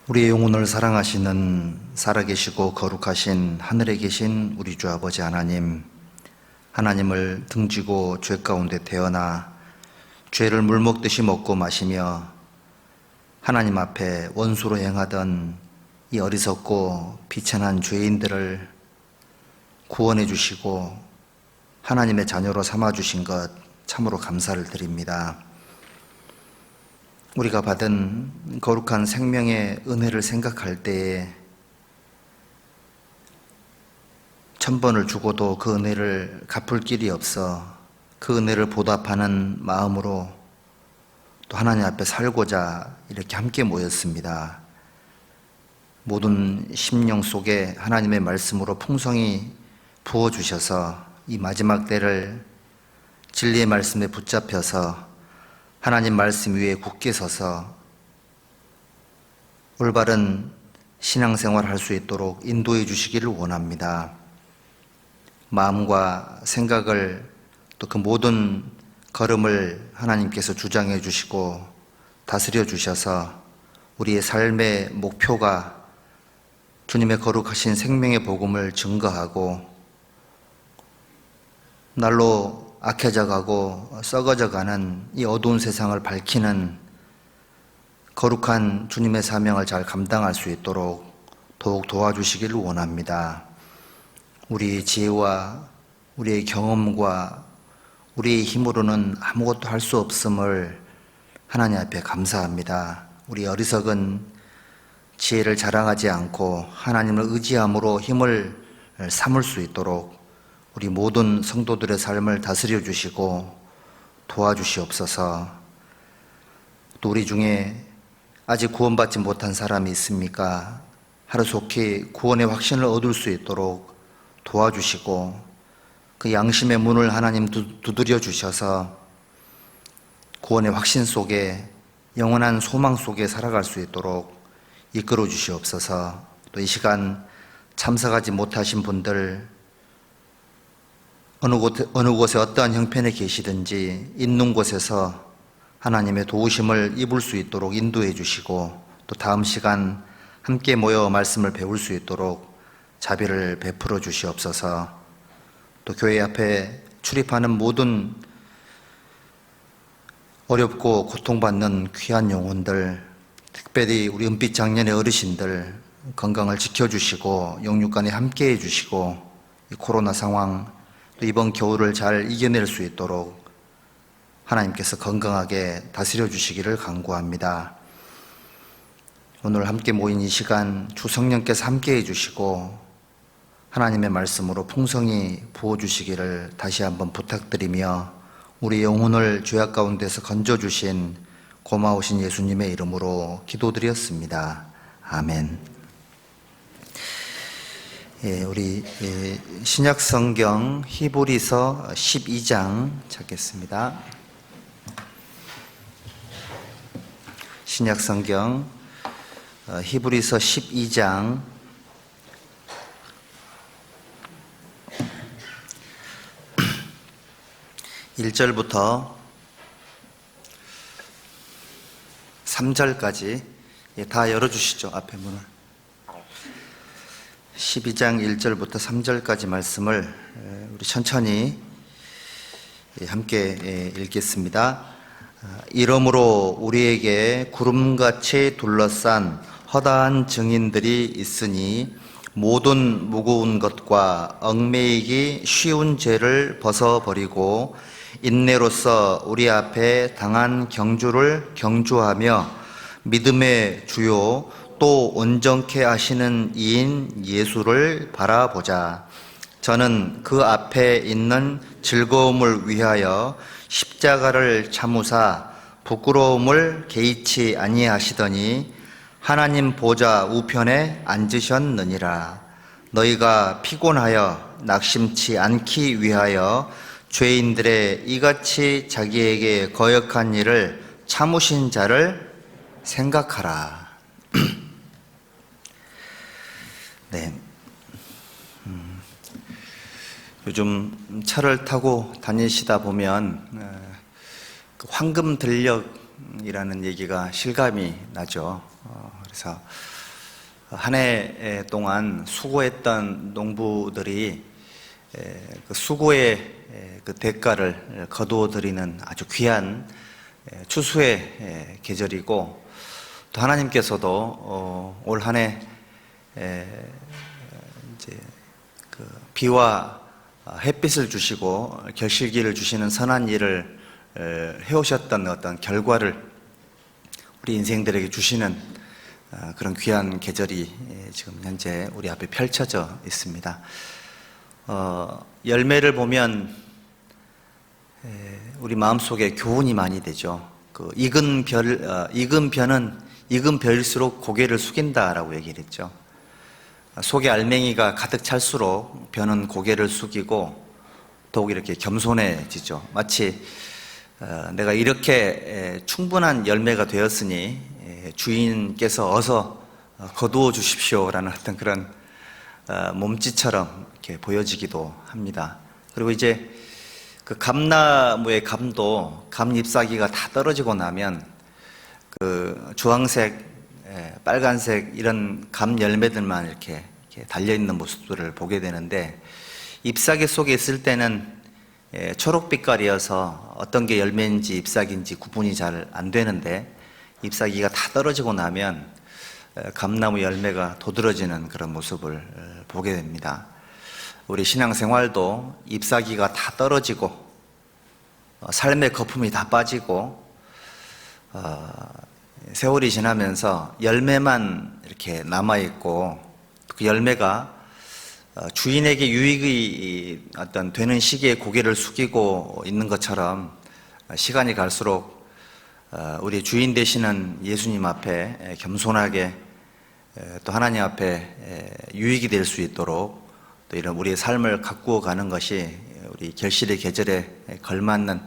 우리의 영혼을 사랑하시는 살아계시고 거룩하신 하늘에 계신 우리 주 아버지 하나님, 하나님을 등지고 죄 가운데 태어나 죄를 물먹듯이 먹고 마시며 하나님 앞에 원수로 행하던 이 어리석고 비천한 죄인들을 구원해 주시고 하나님의 자녀로 삼아 주신 것 참으로 감사를 드립니다. 우리가 받은 거룩한 생명의 은혜를 생각할 때에 1000번을 주고도 그 은혜를 갚을 길이 없어 그 은혜를 보답하는 마음으로 또 하나님 앞에 살고자 이렇게 함께 모였습니다. 모든 심령 속에 하나님의 말씀으로 풍성히 부어주셔서 이 마지막 때를 진리의 말씀에 붙잡혀서 하나님 말씀 위에 굳게 서서 올바른 신앙생활을 할 수 있도록 인도해 주시기를 원합니다. 마음과 생각을 또 그 모든 걸음을 하나님께서 주장해 주시고 다스려 주셔서 우리의 삶의 목표가 주님의 거룩하신 생명의 복음을 증거하고 날로 악해져 가고 썩어져 가는 이 어두운 세상을 밝히는 거룩한 주님의 사명을 잘 감당할 수 있도록 더욱 도와주시기를 원합니다. 우리의 지혜와 우리의 경험과 우리의 힘으로는 아무것도 할 수 없음을 하나님 앞에 감사합니다. 우리 어리석은 지혜를 자랑하지 않고 하나님을 의지함으로 힘을 삼을 수 있도록 우리 모든 성도들의 삶을 다스려 주시고 도와주시옵소서. 또 우리 중에 아직 구원받지 못한 사람이 있습니까? 하루속히 구원의 확신을 얻을 수 있도록 도와주시고 그 양심의 문을 하나님 두드려 주셔서 구원의 확신 속에 영원한 소망 속에 살아갈 수 있도록 이끌어 주시옵소서. 또 이 시간 참석하지 못하신 분들 어느 곳에 어떠한 형편에 계시든지 있는 곳에서 하나님의 도우심을 입을 수 있도록 인도해 주시고 또 다음 시간 함께 모여 말씀을 배울 수 있도록 자비를 베풀어 주시옵소서. 또 교회 앞에 출입하는 모든 어렵고 고통받는 귀한 영혼들, 특별히 우리 은빛 장년의 어르신들 건강을 지켜주시고 영육간에 함께해 주시고 이 코로나 상황 또 이번 겨울을 잘 이겨낼 수 있도록 하나님께서 건강하게 다스려 주시기를 간구합니다. 오늘 함께 모인 이 시간 주 성령께서 함께해 주시고 하나님의 말씀으로 풍성히 부어주시기를 다시 한번 부탁드리며 우리 영혼을 죄악 가운데서 건져주신 고마우신 예수님의 이름으로 기도드렸습니다. 아멘. 우리 신약 성경 히브리서 12장 찾겠습니다. 신약 성경 히브리서 12장 1절부터 3절까지 다 열어주시죠. 앞에 문을. 12장 1절부터 3절까지 말씀을 우리 천천히 함께 읽겠습니다. 이러므로 우리에게 구름같이 둘러싼 허다한 증인들이 있으니 모든 무거운 것과 얽매이기 쉬운 죄를 벗어버리고 인내로서 우리 앞에 당한 경주를 경주하며 믿음의 주요 또 온전케 하시는 이인 예수를 바라보자. 저는 그 앞에 있는 즐거움을 위하여 십자가를 참으사 부끄러움을 개의치 아니하시더니 하나님 보좌 우편에 앉으셨느니라. 너희가 피곤하여 낙심치 않기 위하여 죄인들의 이같이 자기에게 거역한 일을 참으신 자를 생각하라. 네. 요즘 차를 타고 다니시다 보면 황금 들녘이라는 얘기가 실감이 나죠. 그래서 한 해 동안 수고했던 농부들이 그 수고의 그 대가를 거두어 드리는 아주 귀한 추수의 계절이고, 또 하나님께서도 올 한 해 이제 그 비와 햇빛을 주시고 결실기를 주시는 선한 일을 해오셨던 어떤 결과를 우리 인생들에게 주시는 그런 귀한 계절이 지금 현재 우리 앞에 펼쳐져 있습니다. 열매를 보면 우리 마음속에 교훈이 많이 되죠. 그 익은 벼는 익은 벼일수록 고개를 숙인다라고 얘기를 했죠. 속에 알맹이가 가득 찰수록 벼는 고개를 숙이고 더욱 이렇게 겸손해지죠. 마치 내가 이렇게 충분한 열매가 되었으니 주인께서 어서 거두어 주십시오라는 어떤 그런 몸짓처럼 이렇게 보여지기도 합니다. 그리고 이제 그 감나무의 감도 감 잎사귀가 다 떨어지고 나면 그 주황색, 빨간색 이런 감 열매들만 이렇게 달려있는 모습들을 보게 되는데, 잎사귀 속에 있을 때는 초록빛깔이어서 어떤 게 열매인지 잎사귀인지 구분이 잘 안 되는데, 잎사귀가 다 떨어지고 나면 감나무 열매가 도드러지는 그런 모습을 보게 됩니다. 우리 신앙생활도 잎사귀가 다 떨어지고 삶의 거품이 다 빠지고 세월이 지나면서 열매만 이렇게 남아있고, 그 열매가 주인에게 유익이 어떤 되는 시기에 고개를 숙이고 있는 것처럼 시간이 갈수록 우리 주인 되시는 예수님 앞에 겸손하게 또 하나님 앞에 유익이 될 수 있도록 또 이런 우리의 삶을 가꾸어 가는 것이 우리 결실의 계절에 걸맞는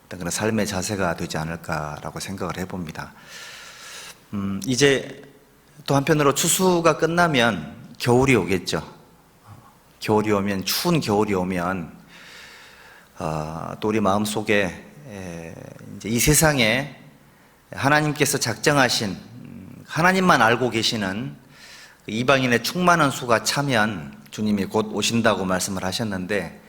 어떤 그런 삶의 자세가 되지 않을까라고 생각을 해봅니다. 이제 또 한편으로 추수가 끝나면 겨울이 오겠죠. 겨울이 오면, 추운 겨울이 오면 또 우리 마음속에 이제 이 세상에 하나님께서 작정하신, 하나님만 알고 계시는 이방인의 충만한 수가 차면 주님이 곧 오신다고 말씀을 하셨는데,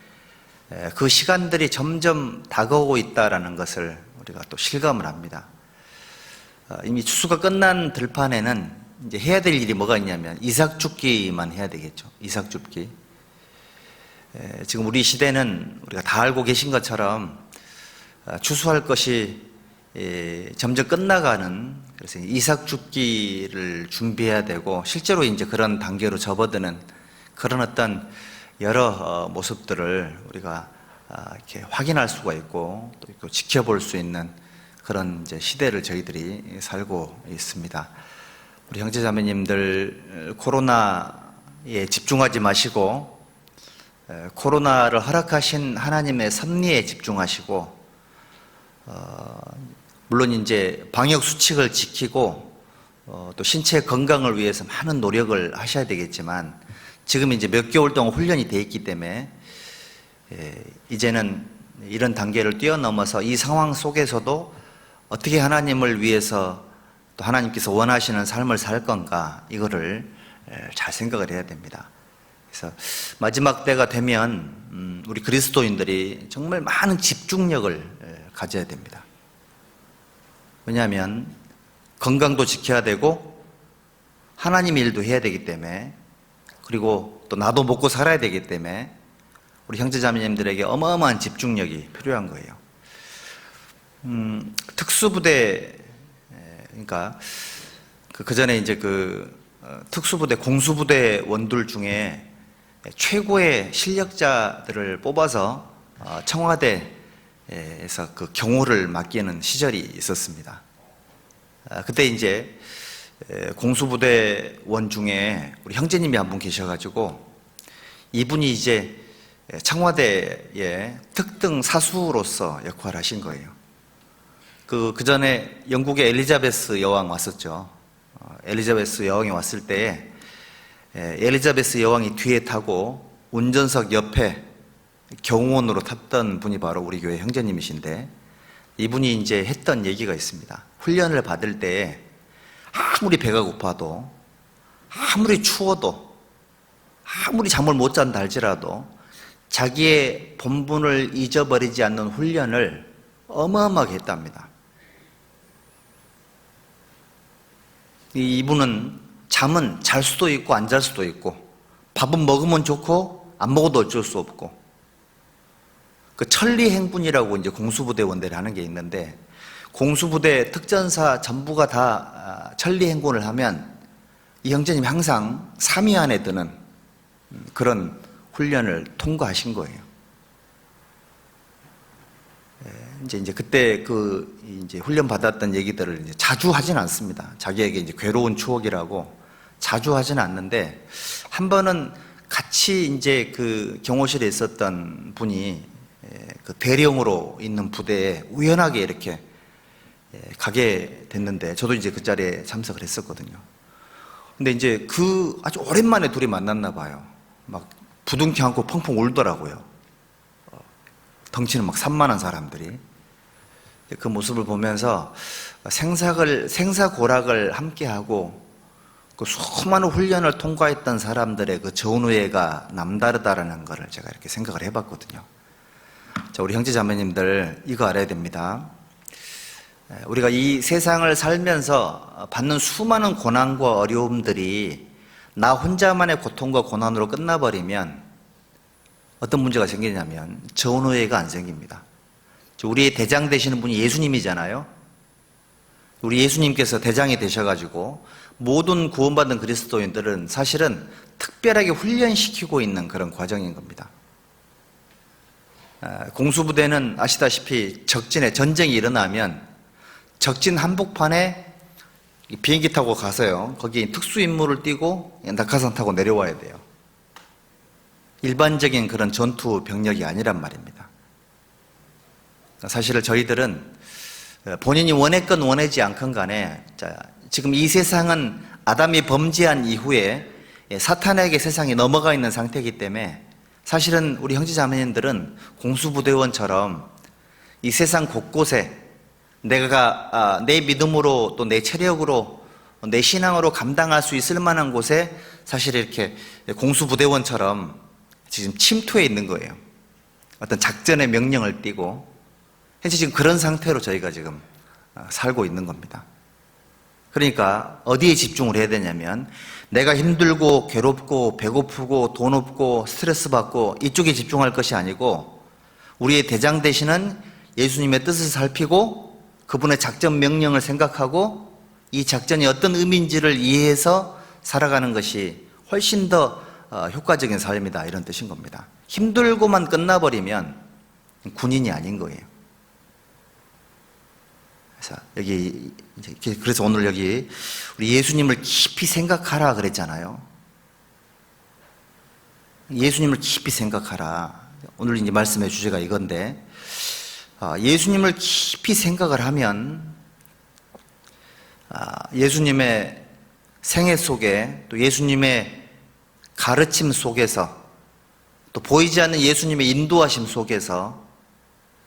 그 시간들이 점점 다가오고 있다라는 것을 우리가 또 실감을 합니다. 이미 추수가 끝난 들판에는 이제 해야 될 일이 뭐가 있냐면 이삭 줍기만 해야 되겠죠. 이삭 줍기. 지금 우리 시대는 우리가 다 알고 계신 것처럼 추수할 것이 점점 끝나가는, 그래서 이삭 줍기를 준비해야 되고, 실제로 이제 그런 단계로 접어드는 그런 어떤 여러 모습들을 우리가 이렇게 확인할 수가 있고 또 지켜볼 수 있는 그런 이제 시대를 저희들이 살고 있습니다. 우리 형제자매님들, 코로나에 집중하지 마시고 코로나를 허락하신 하나님의 섭리에 집중하시고, 물론 이제 방역 수칙을 지키고 또 신체 건강을 위해서 많은 노력을 하셔야 되겠지만, 지금 이제 몇 개월 동안 훈련이 돼 있기 때문에 이제는 이런 단계를 뛰어넘어서 이 상황 속에서도 어떻게 하나님을 위해서 또 하나님께서 원하시는 삶을 살 건가, 이거를 잘 생각을 해야 됩니다. 그래서 마지막 때가 되면 우리 그리스도인들이 정말 많은 집중력을 가져야 됩니다. 왜냐하면 건강도 지켜야 되고 하나님 일도 해야 되기 때문에, 그리고 또 나도 먹고 살아야 되기 때문에 우리 형제자매님들에게 어마어마한 집중력이 필요한 거예요. 특수부대, 그러니까 그 전에 이제 특수부대, 공수부대 원들 중에 최고의 실력자들을 뽑아서 청와대에서 그 경호를 맡기는 시절이 있었습니다. 그때 이제 공수부대원 중에 우리 형제님이 한 분 계셔가지고, 이분이 이제 청와대의 특등 사수로서 역할을 하신 거예요. 그 전에 영국의 엘리자베스 여왕 왔었죠. 엘리자베스 여왕이 왔을 때 엘리자베스 여왕이 뒤에 타고 운전석 옆에 경호원으로 탔던 분이 바로 우리 교회 형제님이신데, 이분이 이제 했던 얘기가 있습니다. 훈련을 받을 때 아무리 배가 고파도, 아무리 추워도, 아무리 잠을 못 잔다 할지라도 자기의 본분을 잊어버리지 않는 훈련을 어마어마하게 했답니다. 이분은 잠은 잘 수도 있고 안 잘 수도 있고, 밥은 먹으면 좋고 안 먹어도 어쩔 수 없고, 그 천리행군이라고 이제 공수부대원들이 하는 게 있는데, 공수부대 특전사 전부가 다 천리행군을 하면 이 형제님이 항상 3위 안에 드는 그런 훈련을 통과하신 거예요. 이제 그때 이제 훈련 받았던 얘기들을 이제 자주 하진 않습니다. 자기에게 이제 괴로운 추억이라고 자주 하진 않는데, 한 번은 같이 이제 그 경호실에 있었던 분이 그 대령으로 있는 부대에 우연하게 이렇게 가게 됐는데, 저도 이제 그 자리에 참석을 했었거든요. 근데 이제 아주 오랜만에 둘이 만났나 봐요. 막 부둥켜 안고 펑펑 울더라고요. 덩치는 막 산만한 사람들이. 그 모습을 보면서 생사고락을 함께하고 그 수많은 훈련을 통과했던 사람들의 그 전우애가 남다르다라는 것을 제가 이렇게 생각을 해봤거든요. 자, 우리 형제 자매님들, 이거 알아야 됩니다. 우리가 이 세상을 살면서 받는 수많은 고난과 어려움들이 나 혼자만의 고통과 고난으로 끝나버리면 어떤 문제가 생기냐면 전우애가 안 생깁니다. 우리의 대장 되시는 분이 예수님이잖아요. 우리 예수님께서 대장이 되셔가지고 모든 구원받은 그리스도인들은 사실은 특별하게 훈련시키고 있는 그런 과정인 겁니다. 공수부대는 아시다시피 전쟁이 일어나면 적진 한복판에 비행기 타고 가서요, 거기 특수임무를 띄고 낙하산 타고 내려와야 돼요. 일반적인 그런 전투 병력이 아니란 말입니다. 사실 저희들은 본인이 원했건 원하지 않건 간에, 지금 이 세상은 아담이 범죄한 이후에 사탄에게 세상이 넘어가 있는 상태이기 때문에, 사실은 우리 형제자매님들은 공수부대원처럼 이 세상 곳곳에 내가 내 믿음으로 또 내 체력으로 내 신앙으로 감당할 수 있을 만한 곳에 사실 이렇게 공수부대원처럼 지금 침투해 있는 거예요. 어떤 작전의 명령을 띠고, 현재 지금 그런 상태로 저희가 지금 살고 있는 겁니다. 그러니까 어디에 집중을 해야 되냐면, 내가 힘들고 괴롭고 배고프고 돈 없고 스트레스 받고 이쪽에 집중할 것이 아니고, 우리의 대장 되시는 예수님의 뜻을 살피고 그분의 작전 명령을 생각하고 이 작전이 어떤 의미인지를 이해해서 살아가는 것이 훨씬 더 효과적인 삶이다, 이런 뜻인 겁니다. 힘들고만 끝나버리면 군인이 아닌 거예요. 그래서 오늘 여기 우리 예수님을 깊이 생각하라 그랬잖아요. 예수님을 깊이 생각하라. 오늘 이제 말씀의 주제가 이건데, 예수님을 깊이 생각을 하면 예수님의 생애 속에, 또 예수님의 가르침 속에서, 또 보이지 않는 예수님의 인도하심 속에서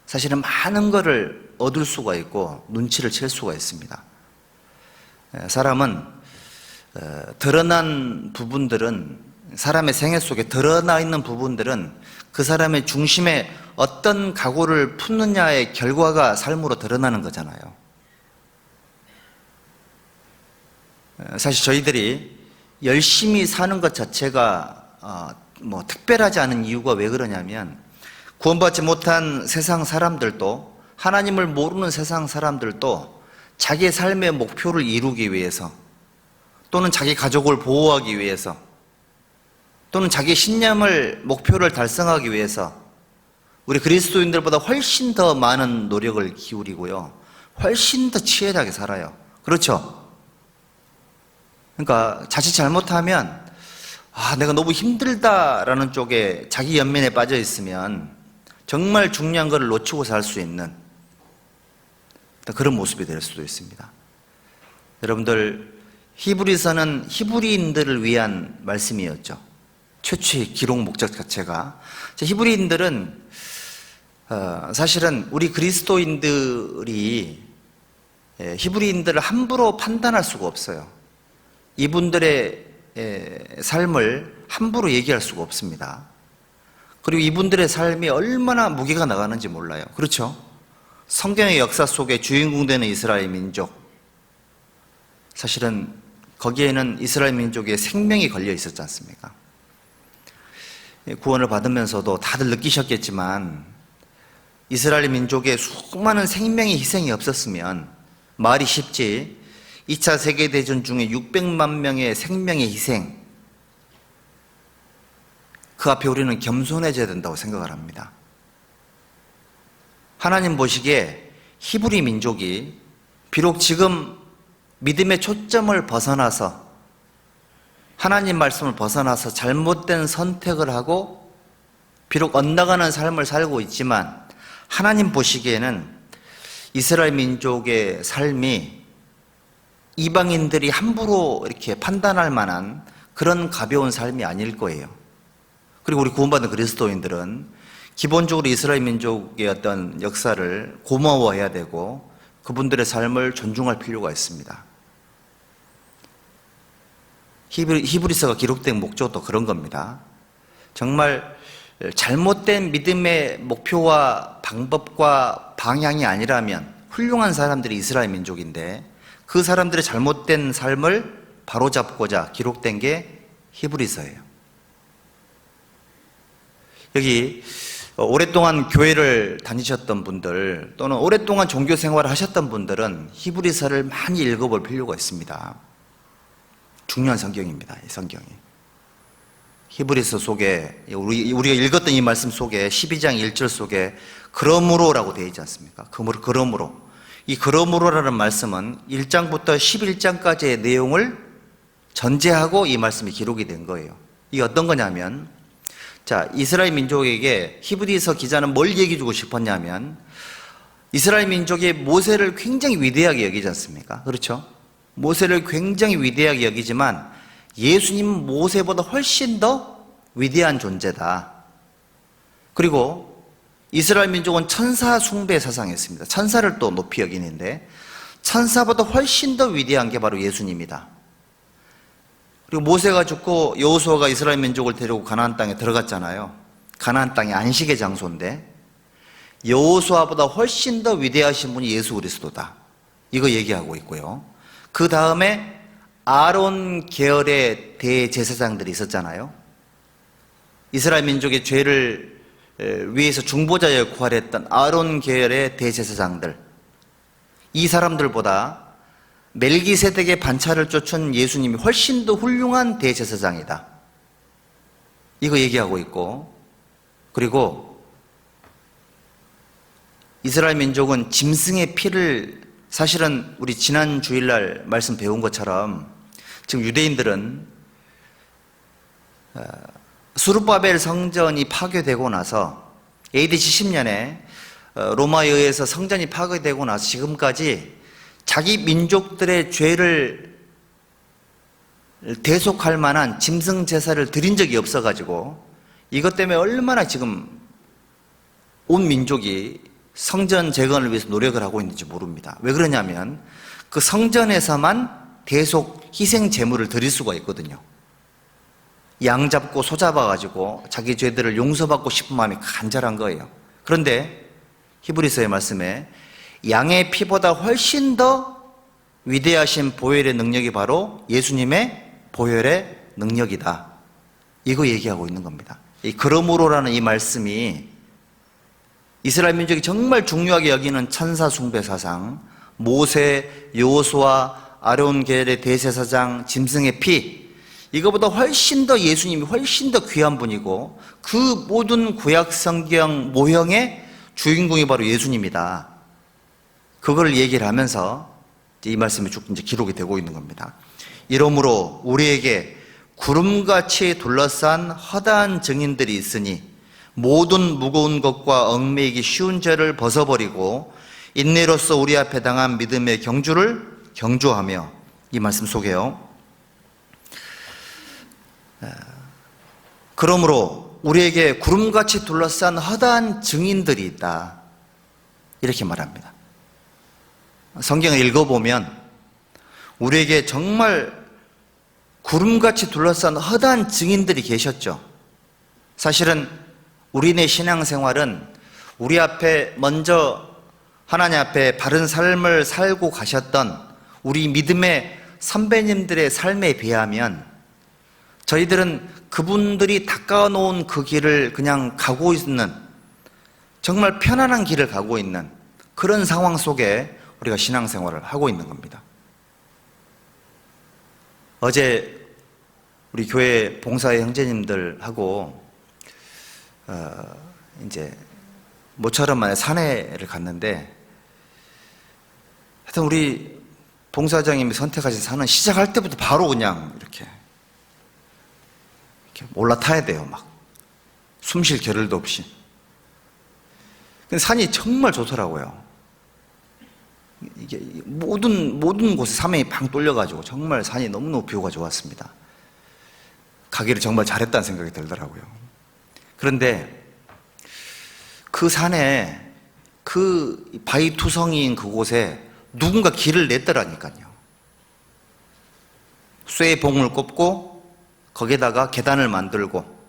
사실은 많은 것을 얻을 수가 있고 눈치를 챌 수가 있습니다. 사람은 드러난 부분들은, 사람의 생애 속에 드러나 있는 부분들은 그 사람의 중심에 어떤 각오를 품느냐의 결과가 삶으로 드러나는 거잖아요. 사실 저희들이 열심히 사는 것 자체가 특별하지 않은 이유가 왜 그러냐면, 구원받지 못한 세상 사람들도, 하나님을 모르는 세상 사람들도 자기의 삶의 목표를 이루기 위해서, 또는 자기 가족을 보호하기 위해서, 또는 자기 신념을, 목표를 달성하기 위해서 우리 그리스도인들보다 훨씬 더 많은 노력을 기울이고요, 훨씬 더 치열하게 살아요. 그렇죠? 그러니까 자칫 잘못하면 내가 너무 힘들다라는 쪽에 자기 연민에 빠져 있으면 정말 중요한 것을 놓치고 살 수 있는 그런 모습이 될 수도 있습니다. 여러분들, 히브리서는 히브리인들을 위한 말씀이었죠. 최초의 기록 목적 자체가. 히브리인들은 사실은 우리 그리스도인들이 히브리인들을 함부로 판단할 수가 없어요. 이분들의 삶을 함부로 얘기할 수가 없습니다. 그리고 이분들의 삶이 얼마나 무게가 나가는지 몰라요. 그렇죠? 성경의 역사 속에 주인공 되는 이스라엘 민족, 사실은 거기에는 이스라엘 민족의 생명이 걸려 있었지 않습니까? 구원을 받으면서도 다들 느끼셨겠지만 이스라엘 민족의 수많은 생명의 희생이 없었으면, 말이 쉽지 2차 세계대전 중에 600만 명의 생명의 희생, 그 앞에 우리는 겸손해져야 된다고 생각을 합니다. 하나님 보시기에 히브리 민족이 비록 지금 믿음의 초점을 벗어나서, 하나님 말씀을 벗어나서 잘못된 선택을 하고 비록 엇나가는 삶을 살고 있지만, 하나님 보시기에는 이스라엘 민족의 삶이 이방인들이 함부로 이렇게 판단할 만한 그런 가벼운 삶이 아닐 거예요. 그리고 우리 구원받은 그리스도인들은 기본적으로 이스라엘 민족의 어떤 역사를 고마워해야 되고 그분들의 삶을 존중할 필요가 있습니다. 히브리서가 기록된 목적도 그런 겁니다. 정말 잘못된 믿음의 목표와 방법과 방향이 아니라면 훌륭한 사람들이 이스라엘 민족인데, 그 사람들의 잘못된 삶을 바로잡고자 기록된 게 히브리서예요. 여기 오랫동안 교회를 다니셨던 분들, 또는 오랫동안 종교 생활을 하셨던 분들은 히브리서를 많이 읽어볼 필요가 있습니다. 중요한 성경입니다, 이 성경이. 히브리서 속에, 우리가 읽었던 이 말씀 속에 12장 1절 속에 그러므로라고 되어 있지 않습니까? 그러므로. 이 그러므로라는 말씀은 1장부터 11장까지의 내용을 전제하고 이 말씀이 기록이 된 거예요. 이게 어떤 거냐면, 자, 이스라엘 민족에게 히브리서 기자는 뭘 얘기해 주고 싶었냐면, 이스라엘 민족이 모세를 굉장히 위대하게 여기지 않습니까? 그렇죠? 모세를 굉장히 위대하게 여기지만 예수님은 모세보다 훨씬 더 위대한 존재다. 그리고 이스라엘 민족은 천사 숭배 사상했습니다. 천사를 또 높이 여기는데 천사보다 훨씬 더 위대한 게 바로 예수님이다. 그리고 모세가 죽고 여호수아가 이스라엘 민족을 데리고 가나안 땅에 들어갔잖아요. 가나안 땅이 안식의 장소인데 여호수아보다 훨씬 더 위대하신 분이 예수 그리스도다. 이거 얘기하고 있고요. 그 다음에 아론 계열의 대제사장들이 있었잖아요. 이스라엘 민족의 죄를 위해서 중보자 역할을 했던 아론 계열의 대제사장들, 이 사람들보다 멜기세덱의 반차를 쫓은 예수님이 훨씬 더 훌륭한 대제사장이다. 이거 얘기하고 있고, 그리고 이스라엘 민족은 짐승의 피를, 사실은 우리 지난 주일날 말씀 배운 것처럼 지금 유대인들은 수르바벨 성전이 파괴되고 나서 AD 70년에 로마에 의해서 성전이 파괴되고 나서 지금까지 자기 민족들의 죄를 대속할 만한 짐승 제사를 드린 적이 없어가지고 이것 때문에 얼마나 지금 온 민족이 성전 재건을 위해서 노력을 하고 있는지 모릅니다. 왜 그러냐면 그 성전에서만 대속 희생 제물을 드릴 수가 있거든요. 양 잡고 소 잡아가지고 자기 죄들을 용서받고 싶은 마음이 간절한 거예요. 그런데 히브리서의 말씀에 양의 피보다 훨씬 더 위대하신 보혈의 능력이 바로 예수님의 보혈의 능력이다. 이거 얘기하고 있는 겁니다. 이 그러므로라는 이 말씀이 이스라엘 민족이 정말 중요하게 여기는 천사 숭배 사상, 모세, 여호수아, 아론 계열의 대제사장, 짐승의 피, 이거보다 훨씬 더 예수님이 훨씬 더 귀한 분이고 그 모든 구약 성경 모형의 주인공이 바로 예수님이다. 그걸 얘기를 하면서 이 말씀이 쭉 이제 기록이 되고 있는 겁니다. 이러므로 우리에게 구름같이 둘러싼 허다한 증인들이 있으니 모든 무거운 것과 얽매이기 쉬운 죄를 벗어버리고 인내로서 우리 앞에 당한 믿음의 경주를 경주하며, 이 말씀 속에요. 그러므로 우리에게 구름같이 둘러싼 허다한 증인들이 있다. 이렇게 말합니다. 성경을 읽어보면 우리에게 정말 구름같이 둘러싼 허다한 증인들이 계셨죠. 사실은 우리네 신앙생활은 우리 앞에 먼저 하나님 앞에 바른 삶을 살고 가셨던 우리 믿음의 선배님들의 삶에 비하면 저희들은 그분들이 닦아놓은 그 길을 그냥 가고 있는, 정말 편안한 길을 가고 있는 그런 상황 속에 우리가 신앙생활을 하고 있는 겁니다. 어제 우리 교회 봉사의 형제님들하고 이제 모처럼 만에 산에를 갔는데, 하여튼 우리 봉사장님이 선택하신 산은 시작할 때부터 바로 그냥 이렇게 올라타야 돼요. 막 숨 쉴 겨를도 없이. 근데 산이 정말 좋더라고요. 이게 모든 곳에 사명이 팡 뚫려가지고 정말 산이 너무너무 뷰가 좋았습니다. 가기를 정말 잘했다는 생각이 들더라고요. 그런데 그 산에 그 바위 투성이인 그곳에 누군가 길을 냈더라니까요. 쇠봉을 꼽고 거기에다가 계단을 만들고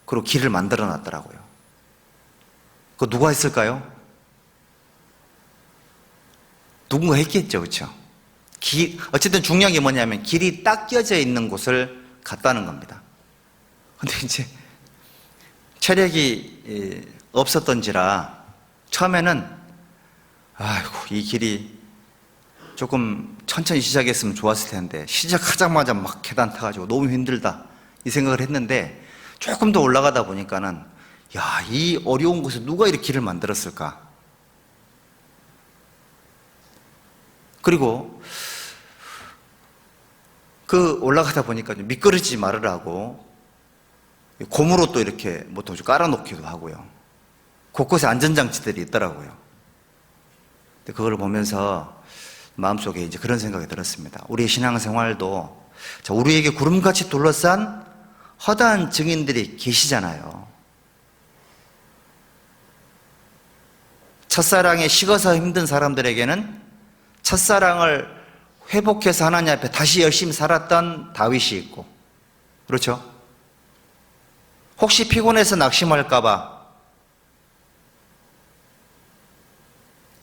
그리고 길을 만들어 놨더라고요. 그거 누가 했을까요? 누군가 했겠죠, 그렇죠? 어쨌든 중요한 게 뭐냐면 길이 딱 껴져 있는 곳을 갔다는 겁니다. 근데 이제 체력이 없었던지라 처음에는 아이고, 이 길이 조금 천천히 시작했으면 좋았을 텐데 시작하자마자 막 계단 타가지고 너무 힘들다 이 생각을 했는데, 조금 더 올라가다 보니까는 야, 이 어려운 곳에 누가 이렇게 길을 만들었을까? 그리고 그 올라가다 보니까 미끄러지지 말으라고 고무로 또 이렇게 뭐 도주 깔아놓기도 하고요. 곳곳에 안전장치들이 있더라고요. 근데 그걸 보면서 마음속에 이제 그런 생각이 들었습니다. 우리의 신앙생활도 우리에게 구름같이 둘러싼 허다한 증인들이 계시잖아요. 첫사랑에 식어서 힘든 사람들에게는 첫사랑을 회복해서 하나님 앞에 다시 열심히 살았던 다윗이 있고, 그렇죠? 혹시 피곤해서 낙심할까봐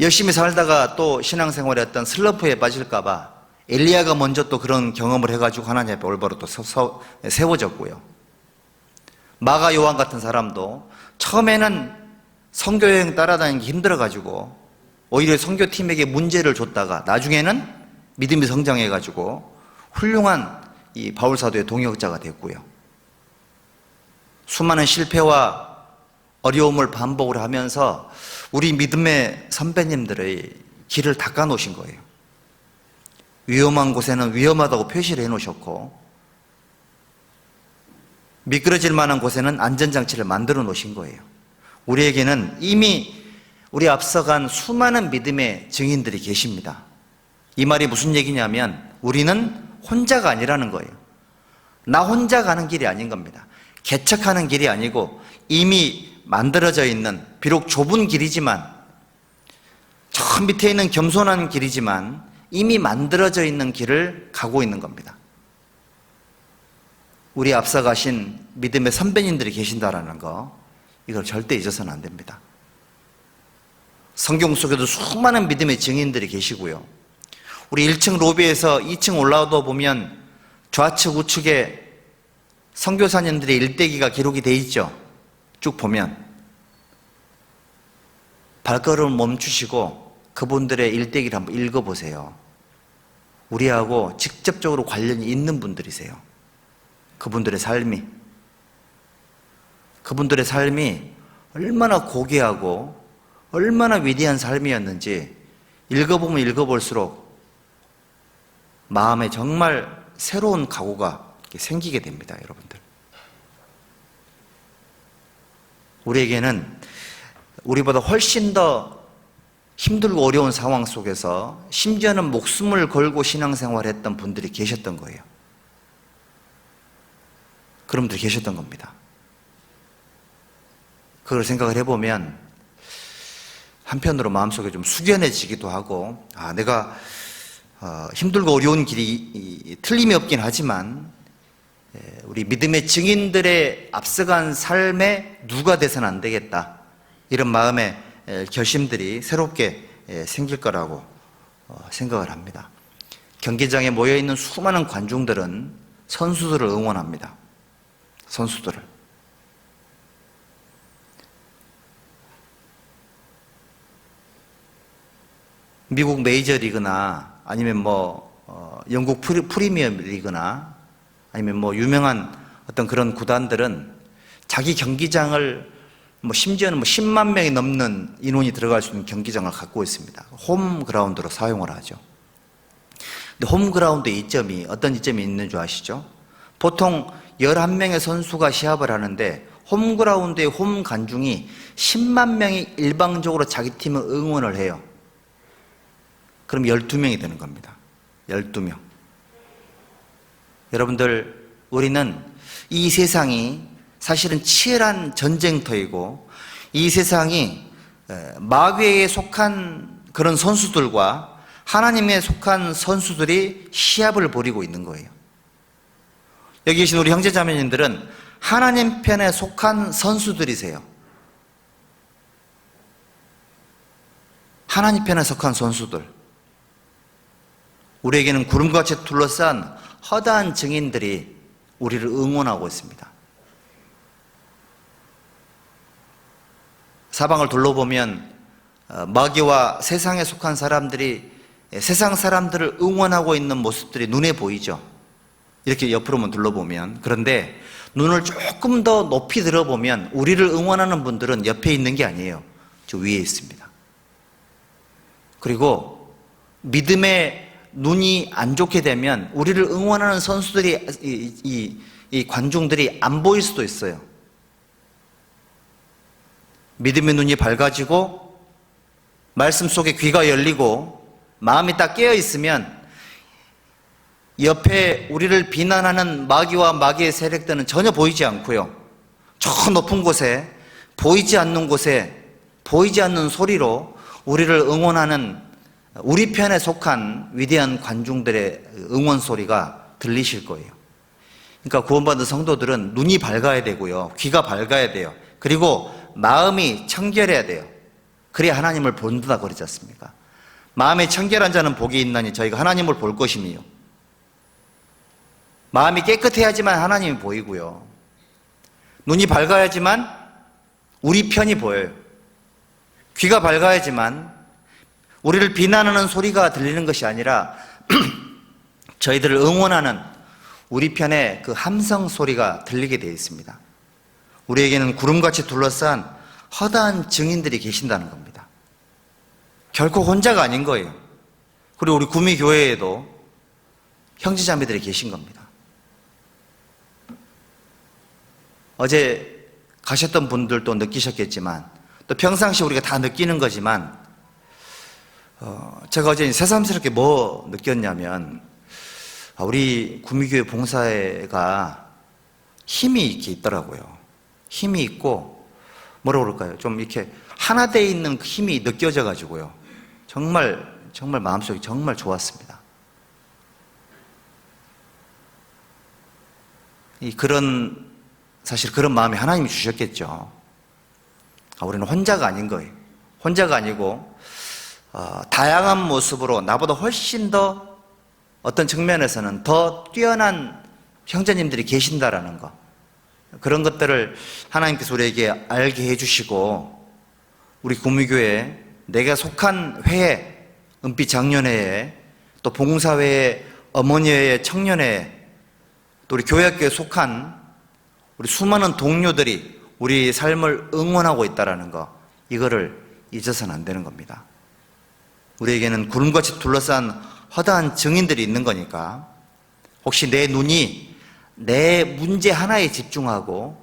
열심히 살다가 또 신앙생활에 어떤 슬럼프에 빠질까봐 엘리야가 먼저 또 그런 경험을 해가지고 하나님 앞에 올바로 또 세워졌고요. 마가 요한 같은 사람도 처음에는 선교여행 따라다니기 힘들어가지고 오히려 선교팀에게 문제를 줬다가 나중에는 믿음이 성장해가지고 훌륭한 이 바울사도의 동역자가 됐고요. 수많은 실패와 어려움을 반복을 하면서 우리 믿음의 선배님들의 길을 닦아 놓으신 거예요. 위험한 곳에는 위험하다고 표시를 해 놓으셨고, 미끄러질 만한 곳에는 안전장치를 만들어 놓으신 거예요. 우리에게는 이미 우리 앞서간 수많은 믿음의 증인들이 계십니다. 이 말이 무슨 얘기냐면 우리는 혼자가 아니라는 거예요. 나 혼자 가는 길이 아닌 겁니다. 개척하는 길이 아니고 이미 만들어져 있는, 비록 좁은 길이지만, 저 밑에 있는 겸손한 길이지만 이미 만들어져 있는 길을 가고 있는 겁니다. 우리 앞서 가신 믿음의 선배님들이 계신다라는 거, 이걸 절대 잊어서는 안 됩니다. 성경 속에도 수많은 믿음의 증인들이 계시고요. 우리 1층 로비에서 2층 올라와도 보면 좌측 우측에 선교사님들의 일대기가 기록이 돼 있죠. 쭉 보면 발걸음을 멈추시고 그분들의 일대기를 한번 읽어보세요. 우리하고 직접적으로 관련이 있는 분들이세요. 그분들의 삶이 얼마나 고귀하고 얼마나 위대한 삶이었는지 읽어보면 읽어볼수록 마음에 정말 새로운 각오가 생기게 됩니다, 여러분들. 우리에게는 우리보다 훨씬 더 힘들고 어려운 상황 속에서 심지어는 목숨을 걸고 신앙생활했던 분들이 계셨던 거예요. 그런 분들이 계셨던 겁니다. 그걸 생각을 해보면 한편으로 마음속에 좀 숙연해지기도 하고, 내가 힘들고 어려운 길이 틀림이 없긴 하지만 우리 믿음의 증인들의 앞서간 삶에 누가 돼서는 안 되겠다, 이런 마음의 결심들이 새롭게 생길 거라고 생각을 합니다. 경기장에 모여있는 수많은 관중들은 선수들을 응원합니다. 선수들을. 미국 메이저리그나 아니면 영국 프리미어리그나 아니면 유명한 어떤 그런 구단들은 자기 경기장을 심지어는 10만 명이 넘는 인원이 들어갈 수 있는 경기장을 갖고 있습니다. 홈그라운드로 사용을 하죠. 근데 홈그라운드의 이점이 어떤 이점이 있는 줄 아시죠? 보통 11명의 선수가 시합을 하는데 홈그라운드의 홈 관중이 10만 명이 일방적으로 자기 팀을 응원을 해요. 그럼 12명이 되는 겁니다. 12명. 여러분들, 우리는 이 세상이 사실은 치열한 전쟁터이고, 이 세상이 마귀에 속한 그런 선수들과 하나님에 속한 선수들이 시합을 벌이고 있는 거예요. 여기 계신 우리 형제자매님들은 하나님 편에 속한 선수들이세요. 하나님 편에 속한 선수들. 우리에게는 구름같이 둘러싼 허다한 증인들이 우리를 응원하고 있습니다. 사방을 둘러보면 마귀와 세상에 속한 사람들이 세상 사람들을 응원하고 있는 모습들이 눈에 보이죠. 이렇게 옆으로만 둘러보면. 그런데 눈을 조금 더 높이 들어보면 우리를 응원하는 분들은 옆에 있는 게 아니에요. 저 위에 있습니다. 그리고 믿음의 눈이 안 좋게 되면 우리를 응원하는 선수들이, 이 관중들이 안 보일 수도 있어요. 믿음의 눈이 밝아지고 말씀 속에 귀가 열리고 마음이 딱 깨어 있으면 옆에 우리를 비난하는 마귀와 마귀의 세력들은 전혀 보이지 않고요, 저 높은 곳에 보이지 않는 곳에 보이지 않는 소리로 우리를 응원하는 우리 편에 속한 위대한 관중들의 응원 소리가 들리실 거예요. 그러니까 구원받은 성도들은 눈이 밝아야 되고요, 귀가 밝아야 돼요. 그리고 마음이 청결해야 돼요. 그래야 하나님을 본다 그러지 않습니까? 마음이 청결한 자는 복이 있나니 저희가 하나님을 볼 것이니요. 마음이 깨끗해야지만 하나님이 보이고요, 눈이 밝아야지만 우리 편이 보여요. 귀가 밝아야지만 우리를 비난하는 소리가 들리는 것이 아니라 저희들을 응원하는 우리 편의 그 함성 소리가 들리게 되어 있습니다. 우리에게는 구름같이 둘러싼 허다한 증인들이 계신다는 겁니다. 결코 혼자가 아닌 거예요. 그리고 우리 구미교회에도 형제자매들이 계신 겁니다. 어제 가셨던 분들도 느끼셨겠지만 또 평상시 우리가 다 느끼는 거지만 제가 어제 새삼스럽게 뭐 느꼈냐면 우리 구미교회 봉사회가 힘이 이렇게 있더라고요. 힘이 있고 뭐라고 그럴까요? 좀 이렇게 하나 돼 있는 그 힘이 느껴져 가지고요, 정말 마음속이 정말 좋았습니다. 사실 그런 마음이 하나님이 주셨겠죠. 우리는 혼자가 아닌 거예요. 혼자가 아니고 다양한 모습으로 나보다 훨씬 더 어떤 측면에서는 더 뛰어난 형제님들이 계신다라는 것, 그런 것들을 하나님께서 우리에게 알게 해주시고, 우리 구미교회 내가 속한 회에, 은빛 장년회에, 또 봉사회에, 어머니회에, 청년회에, 또 우리 교회학교에 속한 우리 수많은 동료들이 우리 삶을 응원하고 있다는 거, 이거를 잊어서는 안 되는 겁니다. 우리에게는 구름같이 둘러싼 허다한 증인들이 있는 거니까 혹시 내 눈이 내 문제 하나에 집중하고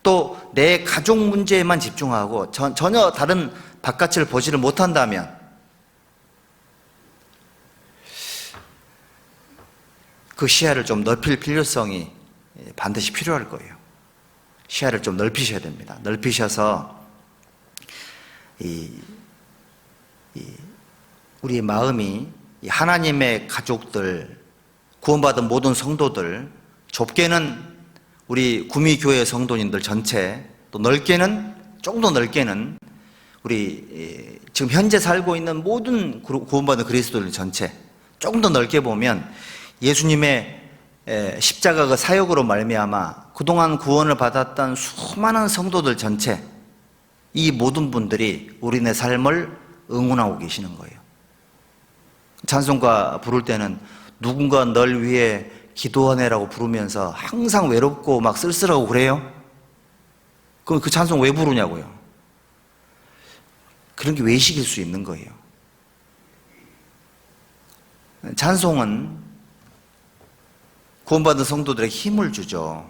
또 내 가족 문제에만 집중하고 전혀 다른 바깥을 보지를 못한다면 그 시야를 좀 넓힐 필요성이 반드시 필요할 거예요. 시야를 좀 넓히셔야 됩니다. 넓히셔서 우리의 마음이 하나님의 가족들, 구원받은 모든 성도들, 좁게는 우리 구미교회 성도님들 전체, 또 넓게는, 조금 더 넓게는 우리 지금 현재 살고 있는 모든 구원받은 그리스도인들 전체, 조금 더 넓게 보면 예수님의 십자가 그 사역으로 말미암아 그동안 구원을 받았던 수많은 성도들 전체, 이 모든 분들이 우리네 삶을 응원하고 계시는 거예요. 찬송가 부를 때는 누군가 널 위해 기도하네라고 부르면서 항상 외롭고 막 쓸쓸하고 그래요? 그럼 그 찬송 왜 부르냐고요? 그런 게 외식일 수 있는 거예요. 찬송은 구원받은 성도들에게 힘을 주죠.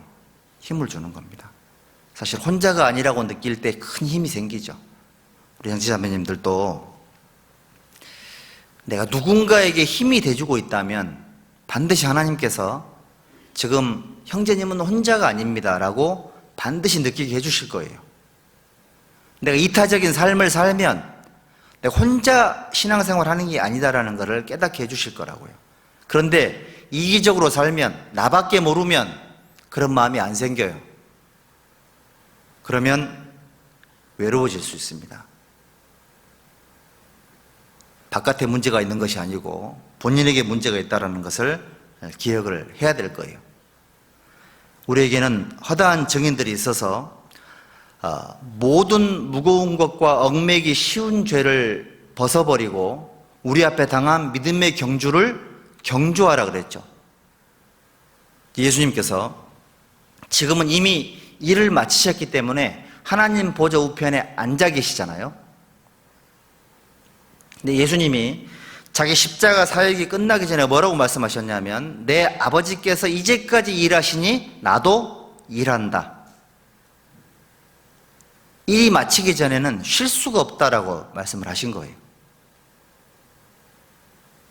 힘을 주는 겁니다. 사실 혼자가 아니라고 느낄 때 큰 힘이 생기죠. 우리 형제자매님들도 내가 누군가에게 힘이 돼주고 있다면 반드시 하나님께서 지금 형제님은 혼자가 아닙니다 라고 반드시 느끼게 해주실 거예요. 내가 이타적인 삶을 살면 내가 혼자 신앙생활 하는 게 아니다라는 것을 깨닫게 해주실 거라고요. 그런데 이기적으로 살면, 나밖에 모르면 그런 마음이 안 생겨요. 그러면 외로워질 수 있습니다. 바깥에 문제가 있는 것이 아니고 본인에게 문제가 있다는 것을 기억을 해야 될 거예요. 우리에게는 허다한 증인들이 있어서 모든 무거운 것과 얽매기 쉬운 죄를 벗어버리고 우리 앞에 당한 믿음의 경주를 경주하라 그랬죠. 예수님께서 지금은 이미 일을 마치셨기 때문에 하나님 보좌 우편에 앉아 계시잖아요. 근데 예수님이 자기 십자가 사역이 끝나기 전에 뭐라고 말씀하셨냐면 내 아버지께서 이제까지 일하시니 나도 일한다. 일이 마치기 전에는 쉴 수가 없다라고 말씀을 하신 거예요.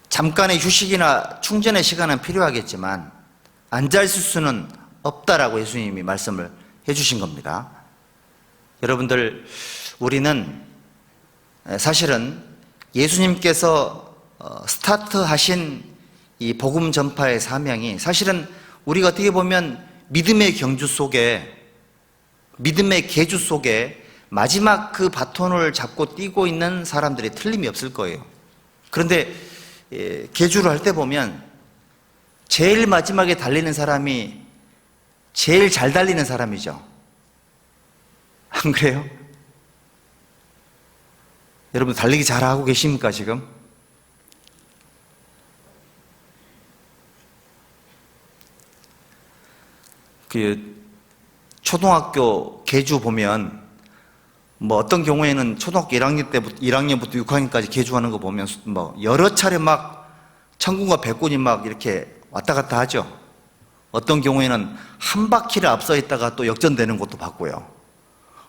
잠깐의 휴식이나 충전의 시간은 필요하겠지만 앉아있을 수는 없다라고 예수님이 말씀을 해주신 겁니다. 여러분들, 우리는 사실은 예수님께서 스타트하신 이 복음 전파의 사명이 사실은 우리가 어떻게 보면 믿음의 경주 속에, 믿음의 계주 속에 마지막 그 바톤을 잡고 뛰고 있는 사람들이 틀림이 없을 거예요. 그런데 계주를 할 때 보면 제일 마지막에 달리는 사람이 제일 잘 달리는 사람이죠. 안 그래요? 여러분 달리기 잘하고 계십니까 지금? 그 초등학교 계주 보면 뭐 어떤 경우에는 초등학교 1학년부터 6학년까지 계주하는 거 보면 뭐 여러 차례 막 천군과 백군이 막 이렇게 왔다 갔다 하죠. 어떤 경우에는 한 바퀴를 앞서 있다가 또 역전되는 것도 봤고요.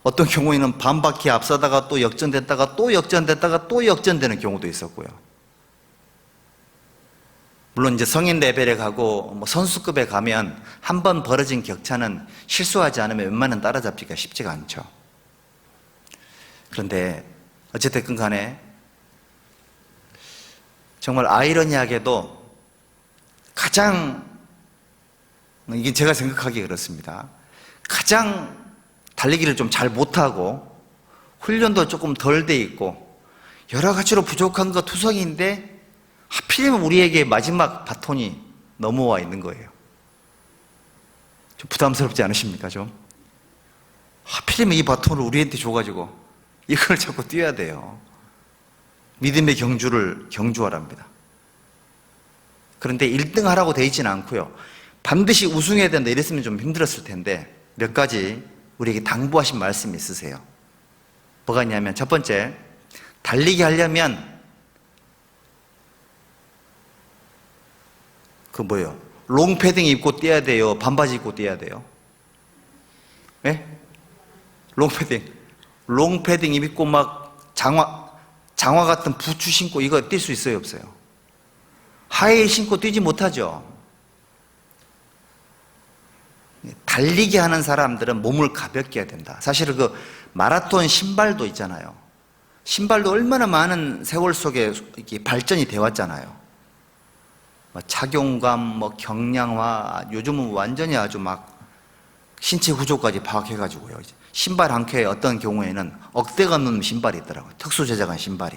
어떤 경우에는 반 바퀴 앞서다가 또 역전됐다가 또 역전됐다가 또 역전되는 경우도 있었고요. 물론 이제 성인 레벨에 가고 뭐 선수급에 가면 한 번 벌어진 격차는 실수하지 않으면 웬만하면 따라잡기가 쉽지가 않죠. 그런데 어쨌든 간에 정말 아이러니하게도 가장, 이게 제가 생각하기에 그렇습니다. 가장 달리기를 좀 잘 못하고 훈련도 조금 덜 돼 있고 여러 가지로 부족한 거 투성이인데 하필이면 우리에게 마지막 바톤이 넘어와 있는 거예요. 좀 부담스럽지 않으십니까 좀? 하필이면 이 바톤을 우리한테 줘가지고 이걸 자꾸 뛰어야 돼요. 믿음의 경주를 경주하랍니다. 그런데 1등 하라고 돼 있지는 않고요. 반드시 우승해야 된다 이랬으면 좀 힘들었을 텐데 몇 가지 우리에게 당부하신 말씀이 있으세요. 뭐가 있냐면 첫 번째, 달리기 하려면 그 뭐예요? 롱패딩 입고 뛰어야 돼요? 반바지 입고 뛰어야 돼요? 예? 롱패딩 입고 막 장화 같은 부츠 신고 이거 뛸 수 있어요? 없어요? 하이힐 신고 뛰지 못하죠? 달리기 하는 사람들은 몸을 가볍게 해야 된다. 사실은 그 마라톤 신발도 있잖아요. 신발도 얼마나 많은 세월 속에 이렇게 발전이 되어 왔잖아요. 착용감, 경량화, 요즘은 완전히 아주 막 신체 구조까지 파악해가지고요. 신발 한 켜에 어떤 경우에는 억대가 넘는 신발이 있더라고요. 특수 제작한 신발이.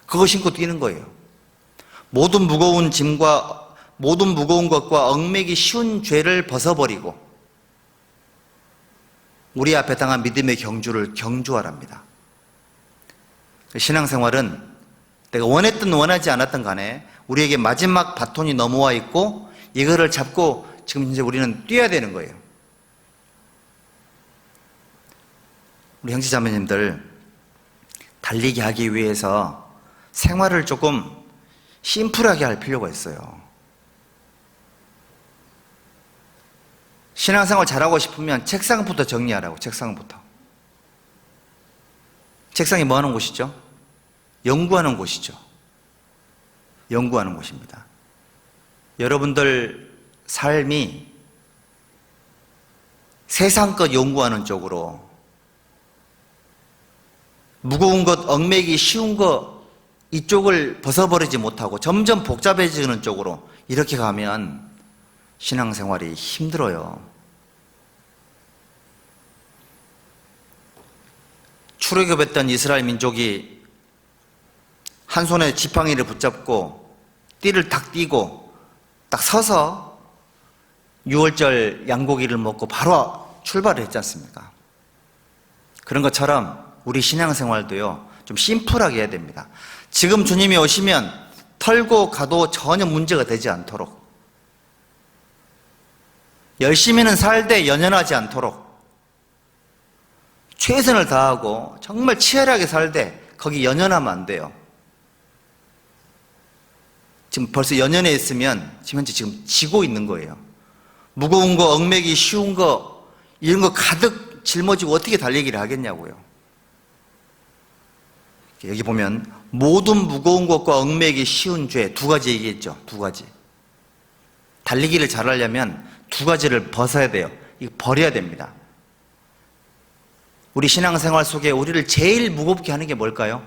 그거 신고 뛰는 거예요. 모든 무거운 짐과 모든 무거운 것과 얽매기 쉬운 죄를 벗어버리고 우리 앞에 당한 믿음의 경주를 경주하랍니다. 신앙생활은 내가 원했든 원하지 않았든 간에 우리에게 마지막 바톤이 넘어와 있고 이거를 잡고 지금 이제 우리는 뛰어야 되는 거예요. 우리 형제자매님들, 달리기 하기 위해서 생활을 조금 심플하게 할 필요가 있어요. 신앙생활 잘하고 싶으면 책상부터 정리하라고. 책상부터. 책상이 뭐 하는 곳이죠? 연구하는 곳이죠. 연구하는 곳입니다. 여러분들 삶이 세상 것 연구하는 쪽으로, 무거운 것, 얽매기 쉬운 것 이쪽을 벗어버리지 못하고 점점 복잡해지는 쪽으로 이렇게 가면 신앙생활이 힘들어요. 출애굽했던 이스라엘 민족이 한 손에 지팡이를 붙잡고 띠를 탁 띠고 딱 서서 6월절 양고기를 먹고 바로 출발을 했지 않습니까? 그런 것처럼 우리 신앙생활도요, 좀 심플하게 해야 됩니다. 지금 주님이 오시면 털고 가도 전혀 문제가 되지 않도록, 열심히는 살되 연연하지 않도록 최선을 다하고 정말 치열하게 살되 거기 연연하면 안 돼요. 지금 벌써 연연해 있으면 지금 현재 지고 있는 거예요. 무거운 거, 얽매기 쉬운 거, 이런 거 가득 짊어지고 어떻게 달리기를 하겠냐고요. 여기 보면 모든 무거운 것과 얽매기 쉬운 죄 두 가지 얘기했죠. 두 가지. 달리기를 잘하려면 두 가지를 벗어야 돼요. 이거 버려야 됩니다. 우리 신앙생활 속에 우리를 제일 무겁게 하는 게 뭘까요?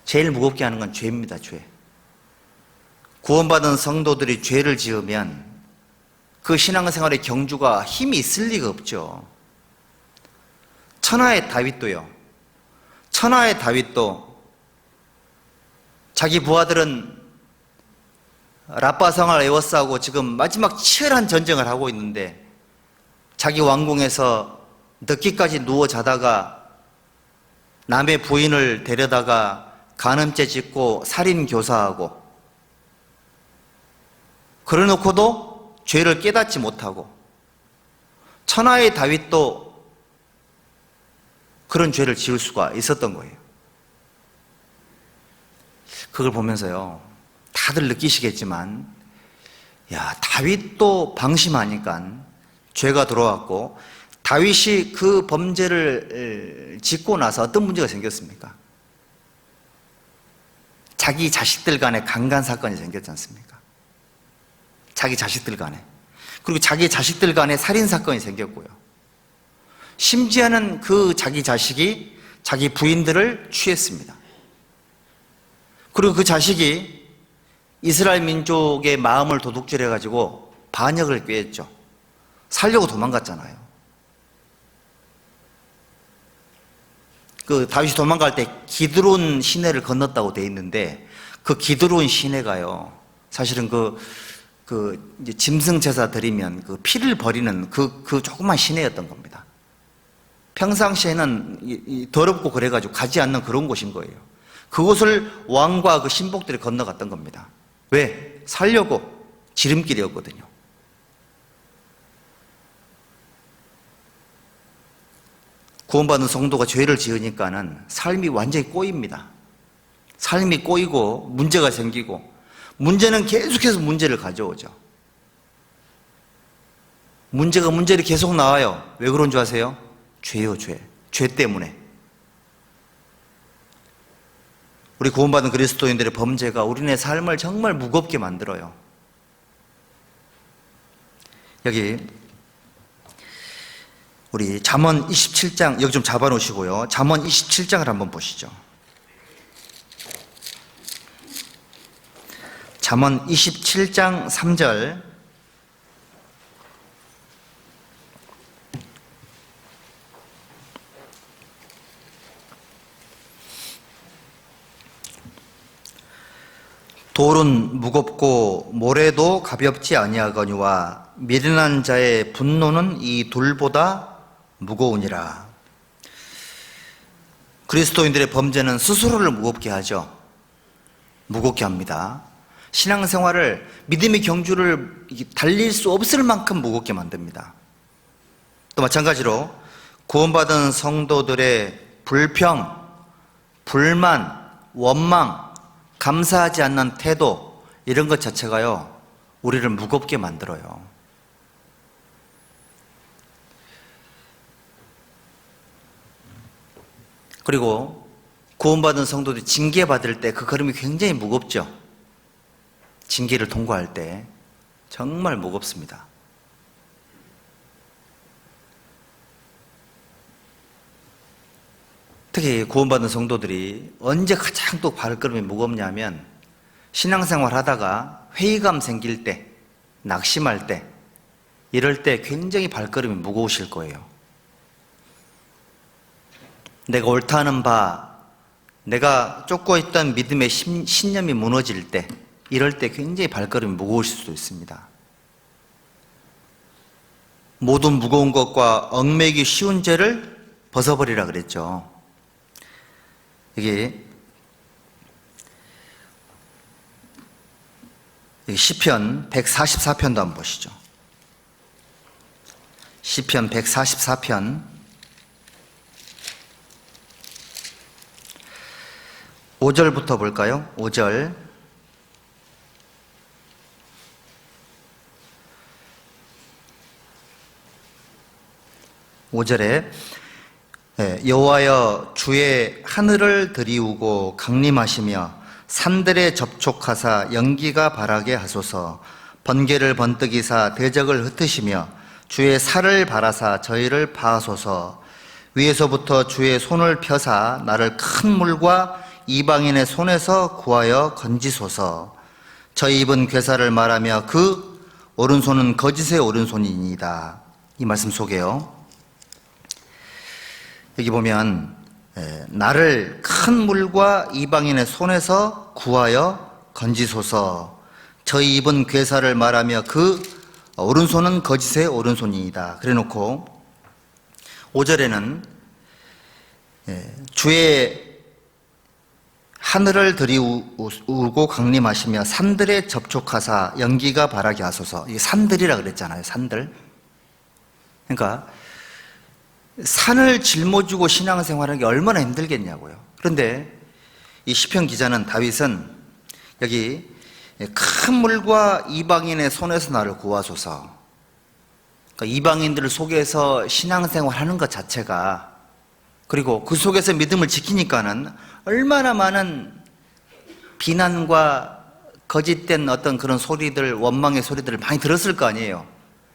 제일 무겁게 하는 건 죄입니다. 죄. 구원받은 성도들이 죄를 지으면 그 신앙생활의 경주가 힘이 있을 리가 없죠. 천하의 다윗도 자기 부하들은 라빠성을 에워싸고 지금 마지막 치열한 전쟁을 하고 있는데 자기 왕궁에서 늦게까지 누워 자다가 남의 부인을 데려다가 간음죄 짓고 살인 교사하고, 그래놓고도 죄를 깨닫지 못하고, 천하의 다윗도 그런 죄를 지을 수가 있었던 거예요. 그걸 보면서요, 다들 느끼시겠지만, 야, 다윗도 방심하니까 죄가 들어왔고, 다윗이 그 범죄를 짓고 나서 어떤 문제가 생겼습니까? 자기 자식들 간에 강간 사건이 생겼지 않습니까? 자기 자식들 간에. 그리고 자기 자식들 간에 살인 사건이 생겼고요. 심지어는 그 자기 자식이 자기 부인들을 취했습니다. 그리고 그 자식이 이스라엘 민족의 마음을 도둑질해가지고 반역을 꾀했죠. 살려고 도망갔잖아요. 그 다윗이 도망갈 때 기드론 시내를 건넜다고 돼 있는데, 그 기드론 시내가요, 사실은 이제 짐승 제사 드리면 그 피를 버리는 그 조그만 시내였던 겁니다. 평상시에는 더럽고 그래가지고 가지 않는 그런 곳인 거예요. 그곳을 왕과 그 신복들이 건너갔던 겁니다. 왜? 살려고. 지름길이었거든요. 구원받은 성도가 죄를 지으니까는 삶이 완전히 꼬입니다. 삶이 꼬이고 문제가 생기고, 문제는 계속해서 문제를 가져오죠. 문제를 계속 나와요. 왜 그런 줄 아세요? 죄요, 죄. 죄 때문에. 우리 구원받은 그리스도인들의 범죄가 우리네 삶을 정말 무겁게 만들어요. 여기 우리 잠언 27장, 여기 좀 잡아놓으시고요. 잠언 27장을 한번 보시죠. 잠언 27장 3절. 돌은 무겁고 모래도 가볍지 아니하거니와 미련한 자의 분노는 이 돌보다 무거우니라. 그리스도인들의 범죄는 스스로를 무겁게 하죠. 무겁게 합니다. 신앙생활을, 믿음의 경주를 달릴 수 없을 만큼 무겁게 만듭니다. 또 마찬가지로 구원받은 성도들의 불평, 불만, 원망, 감사하지 않는 태도, 이런 것 자체가요, 우리를 무겁게 만들어요. 그리고 구원받은 성도들이 징계받을 때 그 걸음이 굉장히 무겁죠. 징계를 통과할 때 정말 무겁습니다. 특히 구원받은 성도들이 언제 가장 또 발걸음이 무겁냐면 신앙생활 하다가 회의감 생길 때, 낙심할 때, 이럴 때 굉장히 발걸음이 무거우실 거예요. 내가 옳다는 바, 내가 쫓고 있던 믿음의 신념이 무너질 때, 이럴 때 굉장히 발걸음이 무거우실 수도 있습니다. 모든 무거운 것과 얽매이기 쉬운 죄를 벗어버리라 그랬죠. 여기 시편 144편도 한번 보시죠. 시편 144편 5절부터 볼까요? 5절. 여호와여 주의 하늘을 들이우고 강림하시며 산들에 접촉하사 연기가 바라게 하소서. 번개를 번뜩이사 대적을 흩으시며 주의 살을 바라사 저희를 파하소서. 위에서부터 주의 손을 펴사 나를 큰 물과 이방인의 손에서 구하여 건지소서. 저희 입은 괴사를 말하며 그 오른손은 거짓의 오른손이니이다. 이 말씀 속에요, 여기 보면 나를 큰 물과 이방인의 손에서 구하여 건지소서. 저희 입은 괴사를 말하며 그 오른손은 거짓의 오른손이다. 그래놓고 5절에는 주의 하늘을 들이우고 강림하시며 산들에 접촉하사 연기가 바라게 하소서. 이게 산들이라 그랬잖아요. 산들. 그러니까 산을 짊어지고 신앙생활하는 게 얼마나 힘들겠냐고요. 그런데 이 시편 기자는, 다윗은 여기 큰 물과 이방인의 손에서 나를 구하소서. 그러니까 이방인들을 속에서 신앙생활 하는 것 자체가, 그리고 그 속에서 믿음을 지키니까는 얼마나 많은 비난과 거짓된 어떤 그런 소리들, 원망의 소리들을 많이 들었을 거 아니에요.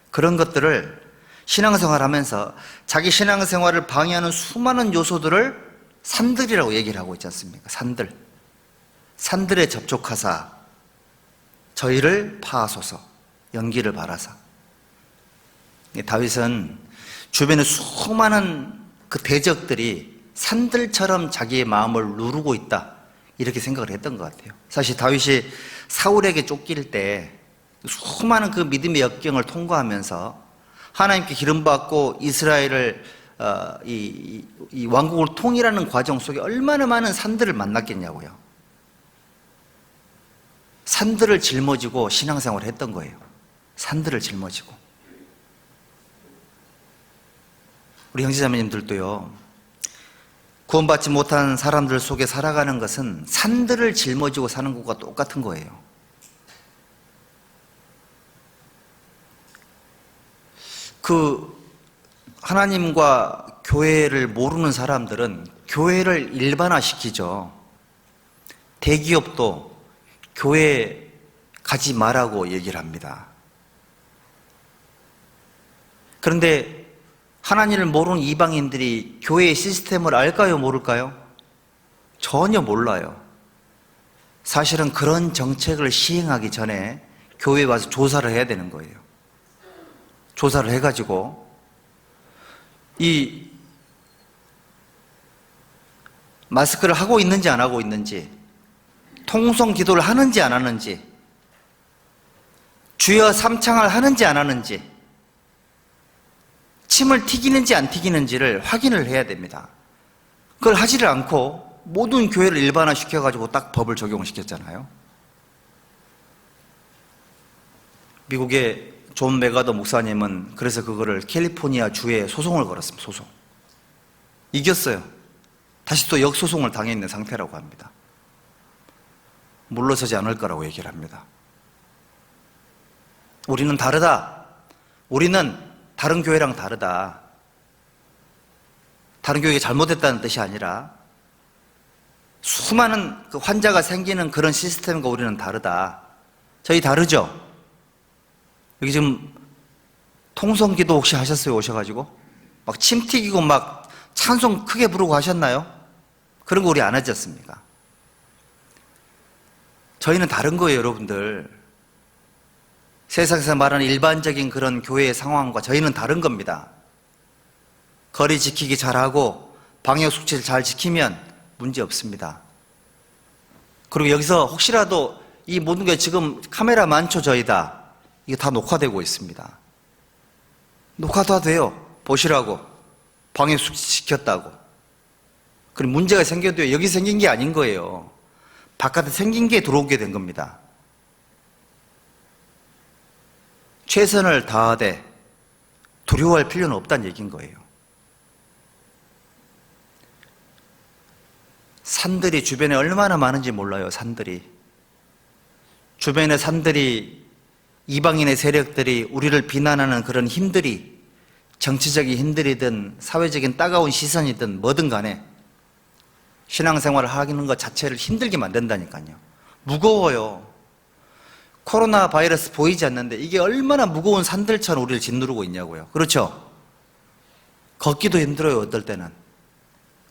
그런 것들을 신앙생활 하면서 자기 신앙생활을 방해하는 수많은 요소들을 산들이라고 얘기를 하고 있지 않습니까? 산들. 산들에 접촉하사 저희를 파하소서. 연기를 바라사. 다윗은 주변에 수많은 그 대적들이 산들처럼 자기의 마음을 누르고 있다, 이렇게 생각을 했던 것 같아요. 사실 다윗이 사울에게 쫓길 때 수많은 그 믿음의 역경을 통과하면서 하나님께 기름받고 이스라엘을 이 왕국을 통일하는 과정 속에 얼마나 많은 산들을 만났겠냐고요. 산들을 짊어지고 신앙생활을 했던 거예요. 산들을 짊어지고. 우리 형제자매님들도요, 구원받지 못한 사람들 속에 살아가는 것은 산들을 짊어지고 사는 것과 똑같은 거예요. 그 하나님과 교회를 모르는 사람들은 교회를 일반화시키죠. 대기업도 교회 가지 말라고 얘기를 합니다. 그런데 하나님을 모르는 이방인들이 교회의 시스템을 알까요, 모를까요? 전혀 몰라요. 사실은 그런 정책을 시행하기 전에 교회에 와서 조사를 해야 되는 거예요. 조사를 해가지고 이 마스크를 하고 있는지 안 하고 있는지, 통성 기도를 하는지 안 하는지, 주여 삼창을 하는지 안 하는지, 침을 튀기는지 안 튀기는지를 확인을 해야 됩니다. 그걸 하지를 않고 모든 교회를 일반화시켜가지고 딱 법을 적용시켰잖아요. 미국의 존 메가더 목사님은 그래서 그거를 캘리포니아 주에 소송을 걸었습니다. 소송. 이겼어요. 다시 또 역소송을 당해 있는 상태라고 합니다. 물러서지 않을 거라고 얘기를 합니다. 우리는 다르다. 우리는 다른 교회랑 다르다. 다른 교회가 잘못했다는 뜻이 아니라 수많은 그 환자가 생기는 그런 시스템과 우리는 다르다. 저희 다르죠? 여기 지금 통성기도 혹시 하셨어요? 오셔가지고 막 침 튀기고 막 찬송 크게 부르고 하셨나요? 그런 거 우리 안 하지 않습니까? 저희는 다른 거예요, 여러분들. 세상에서 말하는 일반적인 그런 교회의 상황과 저희는 다른 겁니다. 거리 지키기 잘하고 방역 수칙을 잘 지키면 문제 없습니다. 그리고 여기서 혹시라도 이 모든 게 지금 카메라 많죠, 저희다. 이게 다 녹화되고 있습니다. 녹화도 돼요. 보시라고. 방역 수칙 지켰다고. 그리고 문제가 생겨도요, 여기 생긴 게 아닌 거예요. 바깥에 생긴 게 들어오게 된 겁니다. 최선을 다하되 두려워할 필요는 없다는 얘기인 거예요. 산들이 주변에 얼마나 많은지 몰라요, 산들이. 주변의 산들이, 이방인의 세력들이 우리를 비난하는 그런 힘들이, 정치적인 힘들이든 사회적인 따가운 시선이든 뭐든 간에 신앙생활을 하는 것 자체를 힘들게 만든다니까요. 무거워요. 코로나 바이러스 보이지 않는데 이게 얼마나 무거운 산들처럼 우리를 짓누르고 있냐고요. 그렇죠? 걷기도 힘들어요, 어떨 때는.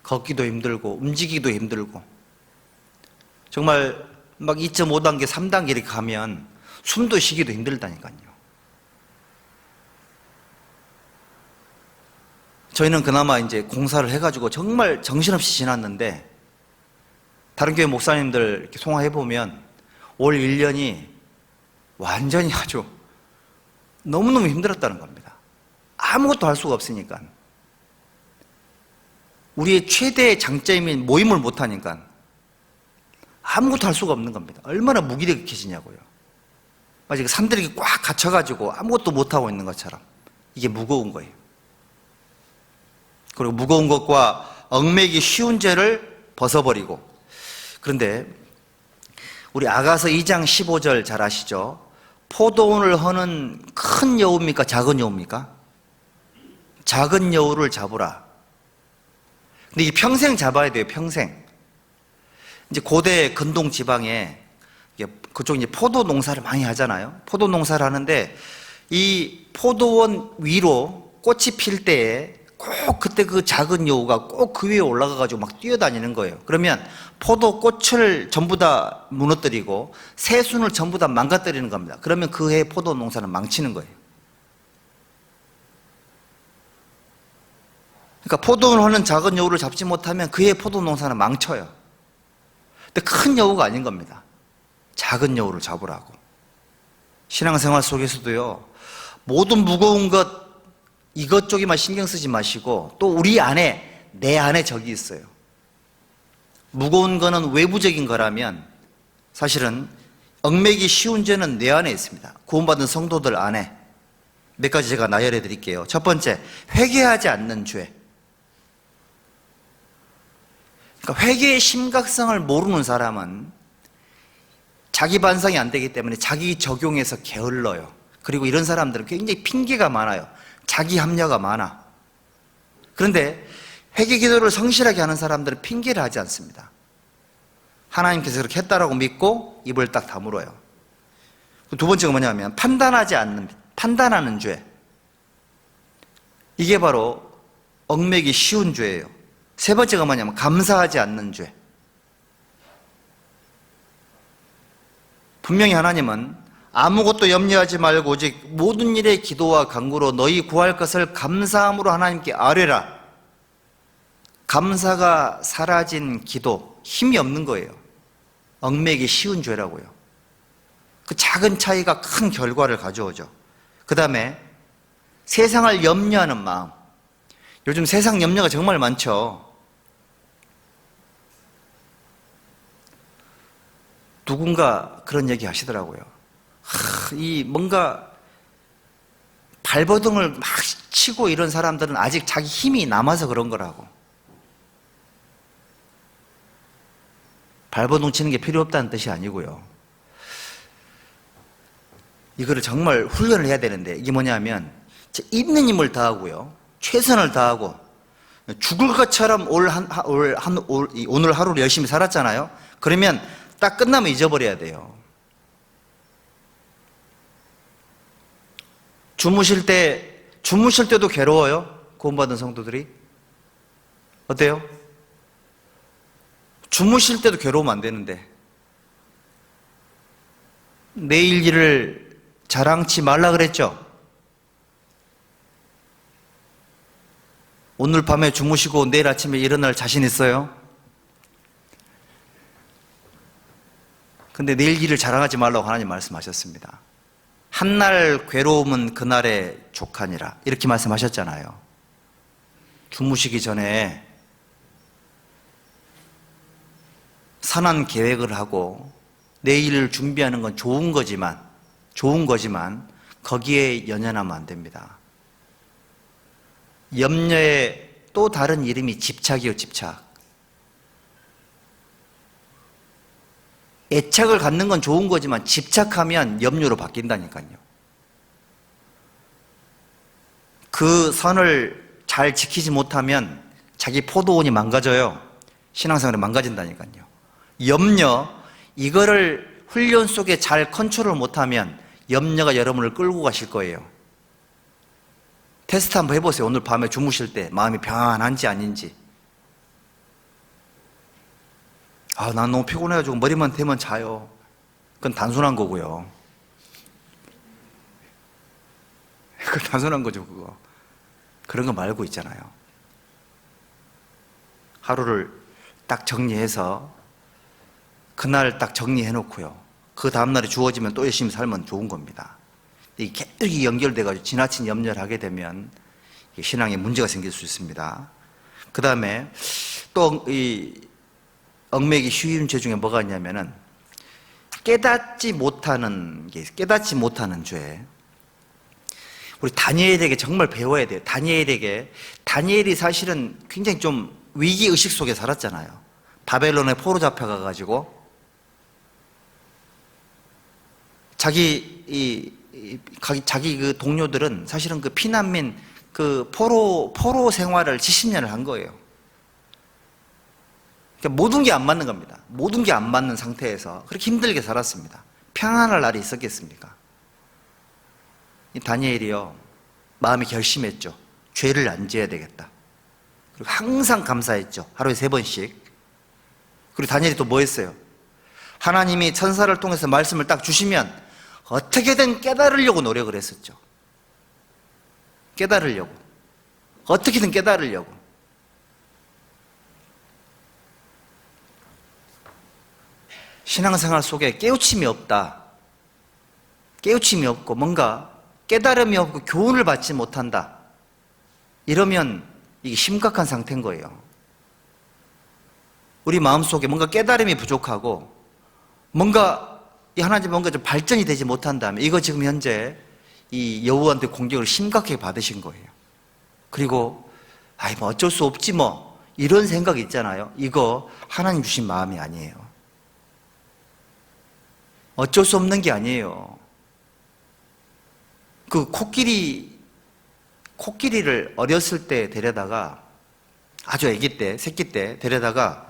걷기도 힘들고 움직이기도 힘들고 정말 막 2.5단계, 3단계 이렇게 가면 숨도 쉬기도 힘들다니까요. 저희는 그나마 이제 공사를 해가지고 정말 정신없이 지났는데 다른 교회 목사님들 이렇게 통화해보면 올 1년이 완전히 아주 너무너무 힘들었다는 겁니다. 아무것도 할 수가 없으니까. 우리의 최대의 장점인 모임을 못하니까 아무것도 할 수가 없는 겁니다. 얼마나 무기력해지냐고요. 마치 산들이 꽉 갇혀가지고 아무것도 못하고 있는 것처럼. 이게 무거운 거예요. 그리고 무거운 것과 얽매기 쉬운 죄를 벗어버리고. 그런데 우리 아가서 2장 15절 잘 아시죠? 포도원을 허는 큰 여우입니까? 작은 여우입니까? 작은 여우를 잡으라. 근데 이 평생 잡아야 돼요, 평생. 이제 고대 근동 지방에 그쪽 이제 포도 농사를 많이 하잖아요. 포도 농사를 하는데 이 포도원 위로 꽃이 필 때에 꼭 그때 그 작은 여우가 꼭 그 위에 올라가가지고 막 뛰어다니는 거예요. 그러면 포도 꽃을 전부 다 무너뜨리고 새순을 전부 다 망가뜨리는 겁니다. 그러면 그 해의 포도 농사는 망치는 거예요. 그러니까 포도원을 하는 작은 여우를 잡지 못하면 그 해의 포도 농사는 망쳐요. 근데 큰 여우가 아닌 겁니다. 작은 여우를 잡으라고. 신앙생활 속에서도요, 모든 무거운 것 이것저것만 신경 쓰지 마시고 또 우리 안에, 내 안에 적이 있어요. 무거운 거는 외부적인 거라면 사실은 얽매기 쉬운 죄는 내 안에 있습니다. 구원받은 성도들 안에. 몇 가지 제가 나열해 드릴게요. 첫 번째, 회개하지 않는 죄. 그러니까 회개의 심각성을 모르는 사람은 자기 반성이 안 되기 때문에 자기 적용해서 게을러요. 그리고 이런 사람들은 굉장히 핑계가 많아요. 자기 합리화가 많아. 그런데 회개 기도를 성실하게 하는 사람들은 핑계를 하지 않습니다. 하나님께서 그렇게 했다라고 믿고 입을 딱 다물어요. 두 번째가 뭐냐면 판단하는 죄. 이게 바로 얽매기 쉬운 죄예요. 세 번째가 뭐냐면 감사하지 않는 죄. 분명히 하나님은 아무것도 염려하지 말고 오직 모든 일에 기도와 간구로 너희 구할 것을 감사함으로 하나님께 아뢰라. 감사가 사라진 기도, 힘이 없는 거예요. 얽매기 쉬운 죄라고요. 그 작은 차이가 큰 결과를 가져오죠. 그 다음에 세상을 염려하는 마음. 요즘 세상 염려가 정말 많죠. 누군가 그런 얘기 하시더라고요. 이 뭔가 발버둥을 막 치고 이런 사람들은 아직 자기 힘이 남아서 그런 거라고. 발버둥 치는 게 필요 없다는 뜻이 아니고요. 이거를 정말 훈련을 해야 되는데, 이게 뭐냐면 있는 힘을 다하고요, 최선을 다하고 죽을 것처럼 오늘 하루를 열심히 살았잖아요. 그러면 딱 끝나면 잊어버려야 돼요. 주무실 때도 괴로워요? 구원받은 성도들이? 어때요? 주무실 때도 괴로우면 안 되는데, 내일 일을 자랑치 말라 그랬죠? 오늘 밤에 주무시고 내일 아침에 일어날 자신 있어요? 근데 내일 일을 자랑하지 말라고 하나님 말씀하셨습니다. 한날 괴로움은 그날의 족하니라, 이렇게 말씀하셨잖아요. 주무시기 전에 선한 계획을 하고 내일을 준비하는 건 좋은 거지만 거기에 연연하면 안 됩니다. 염려의 또 다른 이름이 집착이요, 집착. 애착을 갖는 건 좋은 거지만 집착하면 염려로 바뀐다니까요. 그 선을 잘 지키지 못하면 자기 포도원이 망가져요. 신앙생활이 망가진다니까요. 염려, 이거를 훈련 속에 잘 컨트롤 못하면 염려가 여러분을 끌고 가실 거예요. 테스트 한번 해보세요. 오늘 밤에 주무실 때 마음이 평안한지 아닌지. 난 너무 피곤해가지고 머리만 대면 자요. 그건 단순한 거고요. 그건 단순한 거죠, 그거. 그런 거 말고 있잖아요. 하루를 딱 정리해서 그날 딱 정리해 놓고요, 그 다음날에 주어지면 또 열심히 살면 좋은 겁니다. 이게 계속 연결돼가지고 지나친 염려를 하게 되면 신앙에 문제가 생길 수 있습니다. 그 다음에 또 이 얽매기 쉬운 죄 중에 뭐가 있냐면은 깨닫지 못하는 죄. 우리 다니엘에게 정말 배워야 돼요. 다니엘이 사실은 굉장히 좀 위기의식 속에 살았잖아요. 바벨론에 포로 잡혀가가지고 자기 그 동료들은 사실은 그 피난민, 그 포로 생활을 70년을 한 거예요. 그러니까 모든 게 안 맞는 겁니다. 모든 게 안 맞는 상태에서 그렇게 힘들게 살았습니다. 평안할 날이 있었겠습니까? 이 다니엘이요, 마음이 결심했죠. 죄를 안 지어야 되겠다. 그리고 항상 감사했죠. 하루에 3번씩. 그리고 다니엘이 또 뭐 했어요? 하나님이 천사를 통해서 말씀을 딱 주시면 어떻게든 깨달으려고 노력을 했었죠. 어떻게든 깨달으려고. 신앙생활 속에 깨우침이 없고 뭔가 깨달음이 없고 교훈을 받지 못한다, 이러면 이게 심각한 상태인 거예요. 우리 마음속에 뭔가 깨달음이 부족하고 이 하나님 뭔가 좀 발전이 되지 못한다면 이거 지금 현재 이 여호와한테 공격을 심각하게 받으신 거예요. 그리고 뭐 어쩔 수 없지 뭐, 이런 생각이 있잖아요. 이거 하나님 주신 마음이 아니에요. 어쩔 수 없는 게 아니에요. 그 코끼리를 어렸을 때 데려다가, 아주 아기 때, 새끼 때 데려다가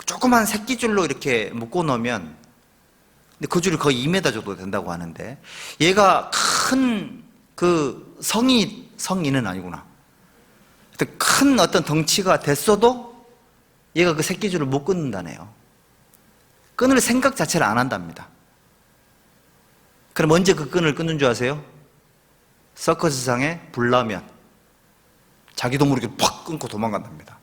조그만 새끼줄로 이렇게 묶어 놓으면, 근데 그 줄이 거의 2m 정도 된다고 하는데, 얘가 큰 그 성인은 아니구나. 큰 어떤 덩치가 됐어도 얘가 그 새끼줄을 못 끊는다네요. 끊을 생각 자체를 안 한답니다. 그럼 언제 그 끈을 끊는 줄 아세요? 서커스상에 불 나면 자기도 모르게 팍 끊고 도망간답니다.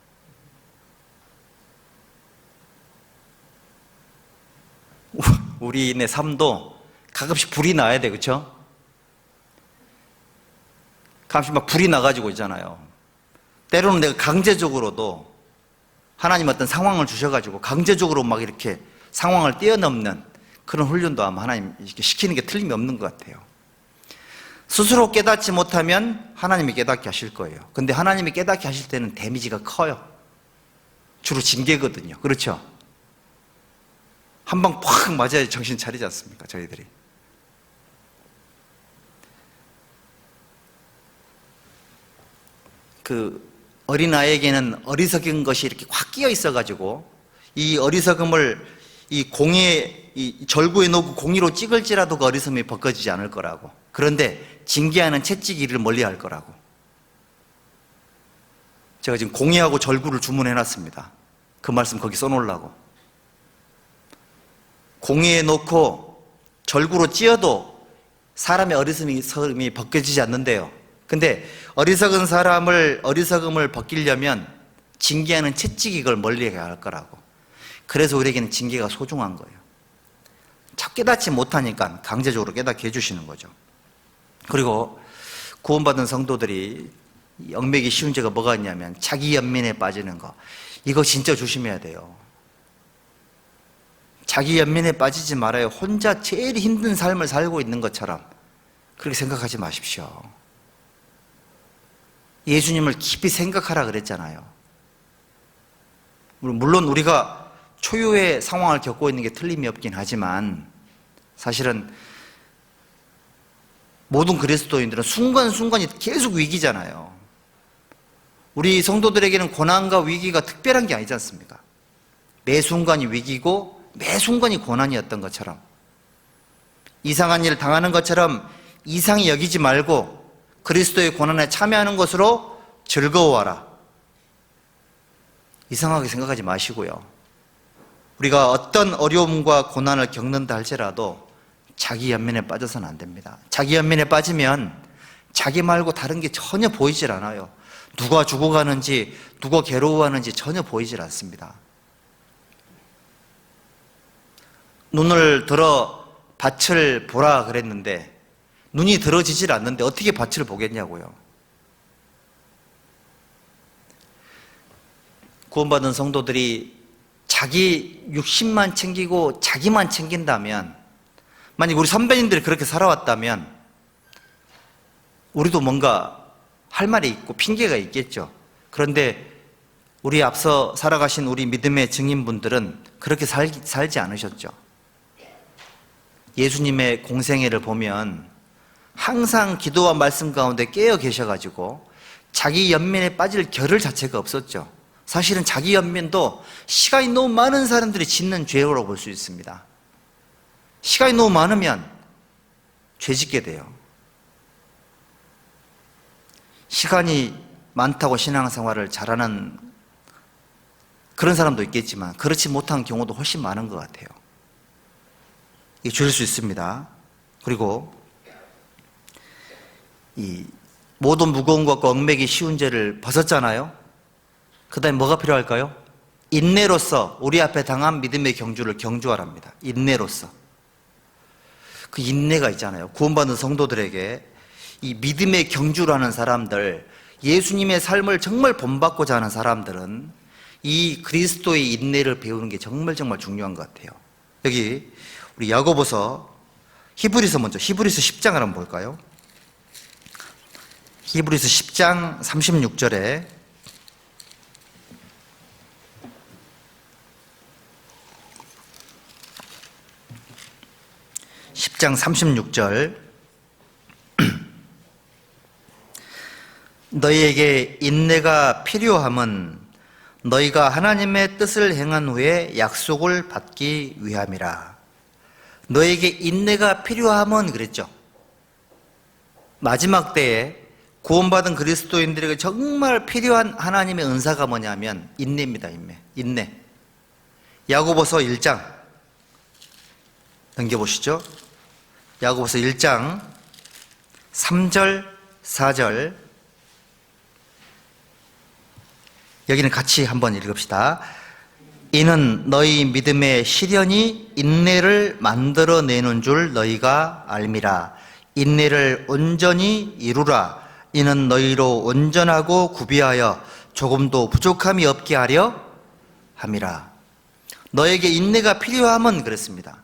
우리네 삶도 가끔씩 불이 나야 돼, 그렇죠? 가끔씩 막 불이 나가지고 있잖아요. 때로는 내가 강제적으로도 하나님 어떤 상황을 주셔가지고 강제적으로 막 이렇게 상황을 뛰어넘는 그런 훈련도 아마 하나님 이렇게 시키는 게 틀림이 없는 것 같아요. 스스로 깨닫지 못하면 하나님이 깨닫게 하실 거예요. 근데 하나님이 깨닫게 하실 때는 데미지가 커요. 주로 징계거든요. 그렇죠? 한 방 팍 맞아야 정신 차리지 않습니까? 저희들이. 그 어린아이에게는 어리석은 것이 이렇게 확 끼어 있어가지고 이 어리석음을 이 공에, 이 절구에 놓고 공이로 찍을지라도 그 어리석음이 벗겨지지 않을 거라고. 그런데 징계하는 채찍이를 멀리 할 거라고. 제가 지금 공이하고 절구를 주문해 놨습니다. 그 말씀 거기 써놓으려고. 공에 놓고 절구로 찧어도 사람의 어리석음이 벗겨지지 않는데요. 근데 어리석은 사람을 어리석음을 벗기려면 징계하는 채찍이 그걸 멀리하게 할 거라고. 그래서 우리에게는 징계가 소중한 거예요. 참 깨닫지 못하니까 강제적으로 깨닫게 해주시는 거죠. 그리고 구원받은 성도들이 얽매기 쉬운 죄가 뭐가 있냐면 자기 연민에 빠지는 거. 이거 진짜 조심해야 돼요. 자기 연민에 빠지지 말아요. 혼자 제일 힘든 삶을 살고 있는 것처럼 그렇게 생각하지 마십시오. 예수님을 깊이 생각하라 그랬잖아요. 물론 우리가 초유의 상황을 겪고 있는 게 틀림이 없긴 하지만 사실은 모든 그리스도인들은 순간순간이 계속 위기잖아요. 우리 성도들에게는 고난과 위기가 특별한 게 아니지 않습니까? 매 순간이 위기고 매 순간이 고난이었던 것처럼 이상한 일을 당하는 것처럼 이상히 여기지 말고 그리스도의 고난에 참여하는 것으로 즐거워하라. 이상하게 생각하지 마시고요. 우리가 어떤 어려움과 고난을 겪는다 할지라도 자기 연민에 빠져서는 안 됩니다. 자기 연민에 빠지면 자기 말고 다른 게 전혀 보이질 않아요. 누가 죽어가는지 누가 괴로워하는지 전혀 보이질 않습니다. 눈을 들어 밭을 보라 그랬는데 눈이 들어지질 않는데 어떻게 밭을 보겠냐고요. 구원받은 성도들이 자기 육신만 챙기고 자기만 챙긴다면, 만약 우리 선배님들이 그렇게 살아왔다면 우리도 뭔가 할 말이 있고 핑계가 있겠죠. 그런데 우리 앞서 살아가신 우리 믿음의 증인분들은 그렇게 살지 않으셨죠. 예수님의 공생애를 보면 항상 기도와 말씀 가운데 깨어 계셔가지고 자기 연민에 빠질 겨를 자체가 없었죠. 사실은 자기 연민도 시간이 너무 많은 사람들이 짓는 죄라고 볼 수 있습니다. 시간이 너무 많으면 죄 짓게 돼요. 시간이 많다고 신앙생활을 잘하는 그런 사람도 있겠지만 그렇지 못한 경우도 훨씬 많은 것 같아요. 이게 줄일 수 있습니다. 그리고 이 모든 무거운 것과 얽매기 쉬운 죄를 벗었잖아요. 그 다음에 뭐가 필요할까요? 인내로서 우리 앞에 당한 믿음의 경주를 경주하랍니다. 인내로서. 그 인내가 있잖아요. 구원받은 성도들에게 이 믿음의 경주라는 사람들, 예수님의 삶을 정말 본받고자 하는 사람들은 이 그리스도의 인내를 배우는 게 정말 중요한 것 같아요. 여기 우리 야고보서 히브리서 먼저 히브리서 10장을 한번 볼까요? 히브리서 10장 36절에 10장 36절 너희에게 인내가 필요함은 너희가 하나님의 뜻을 행한 후에 약속을 받기 위함이라. 너희에게 인내가 필요함은 그랬죠. 마지막 때에 구원받은 그리스도인들에게 정말 필요한 하나님의 은사가 뭐냐면 인내입니다. 인내. 야고보서 1장 넘겨보시죠. 야고보서 1장 3절 4절 여기는 같이 한번 읽읍시다. 이는 너희 믿음의 시련이 인내를 만들어내는 줄 너희가 알미라. 인내를 온전히 이루라. 이는 너희로 온전하고 구비하여 조금도 부족함이 없게 하려 함이라. 너에게 인내가 필요함은 그랬습니다.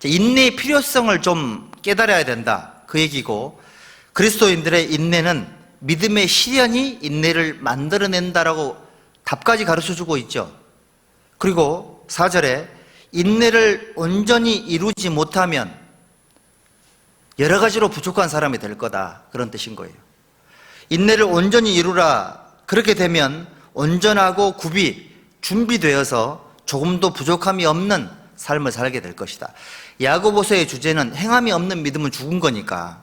인내의 필요성을 좀 깨달아야 된다, 그 얘기고, 그리스도인들의 인내는 믿음의 시련이 인내를 만들어낸다라고 답까지 가르쳐주고 있죠. 그리고 4절에 인내를 온전히 이루지 못하면 여러 가지로 부족한 사람이 될 거다, 그런 뜻인 거예요. 인내를 온전히 이루라. 그렇게 되면 온전하고 준비되어서 조금도 부족함이 없는 삶을 살게 될 것이다. 야고보서의 주제는 행함이 없는 믿음은 죽은 거니까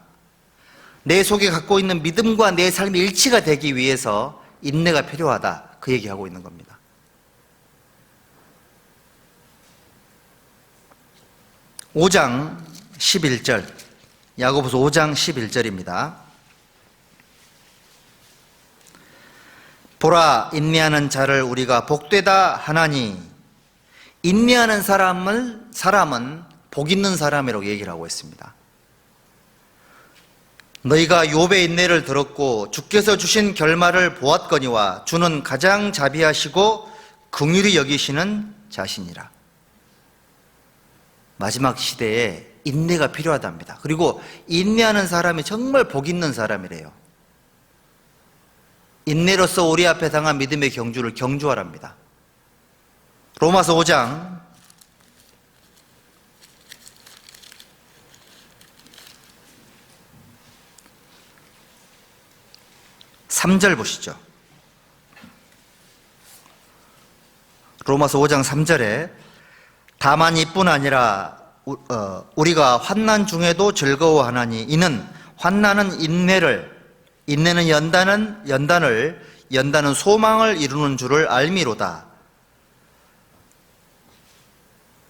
내 속에 갖고 있는 믿음과 내 삶이 일치가 되기 위해서 인내가 필요하다, 그 얘기하고 있는 겁니다. (5장 11절) 야고보서 5장 11절입니다. 보라, 인내하는 자를 우리가 복되다 하나니. 인내하는 사람은 복 있는 사람이라고 얘기를 하고 있습니다. 너희가 욥의 인내를 들었고 주께서 주신 결말을 보았거니와 주는 가장 자비하시고 긍휼히 여기시는 자신이라. 마지막 시대에 인내가 필요하답니다. 그리고 인내하는 사람이 정말 복 있는 사람이래요. 인내로서 우리 앞에 당한 믿음의 경주를 경주하랍니다. 로마서 5장 3절 보시죠. 로마서 5장 3절에 다만 이뿐 아니라 우리가 환난 중에도 즐거워하나니 이는 환난은 인내는 연단은 소망을 이루는 줄을 알미로다.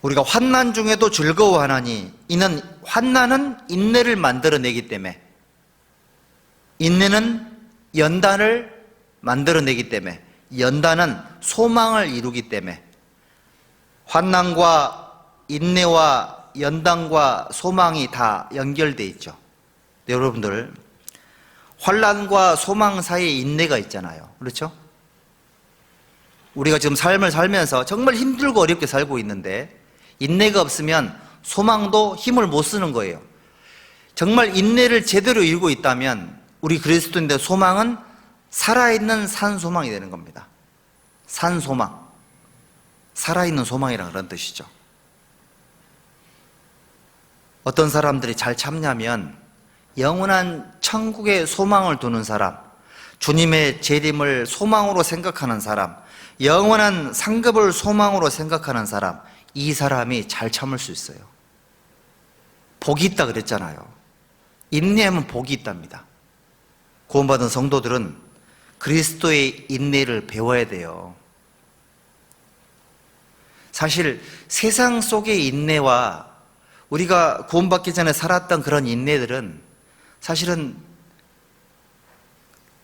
우리가 환난 중에도 즐거워하나니 이는 환난은 인내를 만들어내기 때문에, 인내는 연단을 만들어내기 때문에, 연단은 소망을 이루기 때문에, 환난과 인내와 연단과 소망이 다 연결되어 있죠. 여러분들, 환난과 소망 사이에 인내가 있잖아요. 그렇죠? 우리가 지금 삶을 살면서 정말 힘들고 어렵게 살고 있는데 인내가 없으면 소망도 힘을 못 쓰는 거예요. 정말 인내를 제대로 이루고 있다면 우리 그리스도인들 소망은 살아있는 산소망이 되는 겁니다. 산소망, 살아있는 소망이라는 그런 뜻이죠. 어떤 사람들이 잘 참냐면 영원한 천국에 소망을 두는 사람, 주님의 재림을 소망으로 생각하는 사람, 영원한 상급을 소망으로 생각하는 사람, 이 사람이 잘 참을 수 있어요. 복이 있다 그랬잖아요. 인내하면 복이 있답니다. 구원받은 성도들은 그리스도의 인내를 배워야 돼요. 사실 세상 속의 인내와 우리가 구원받기 전에 살았던 그런 인내들은 사실은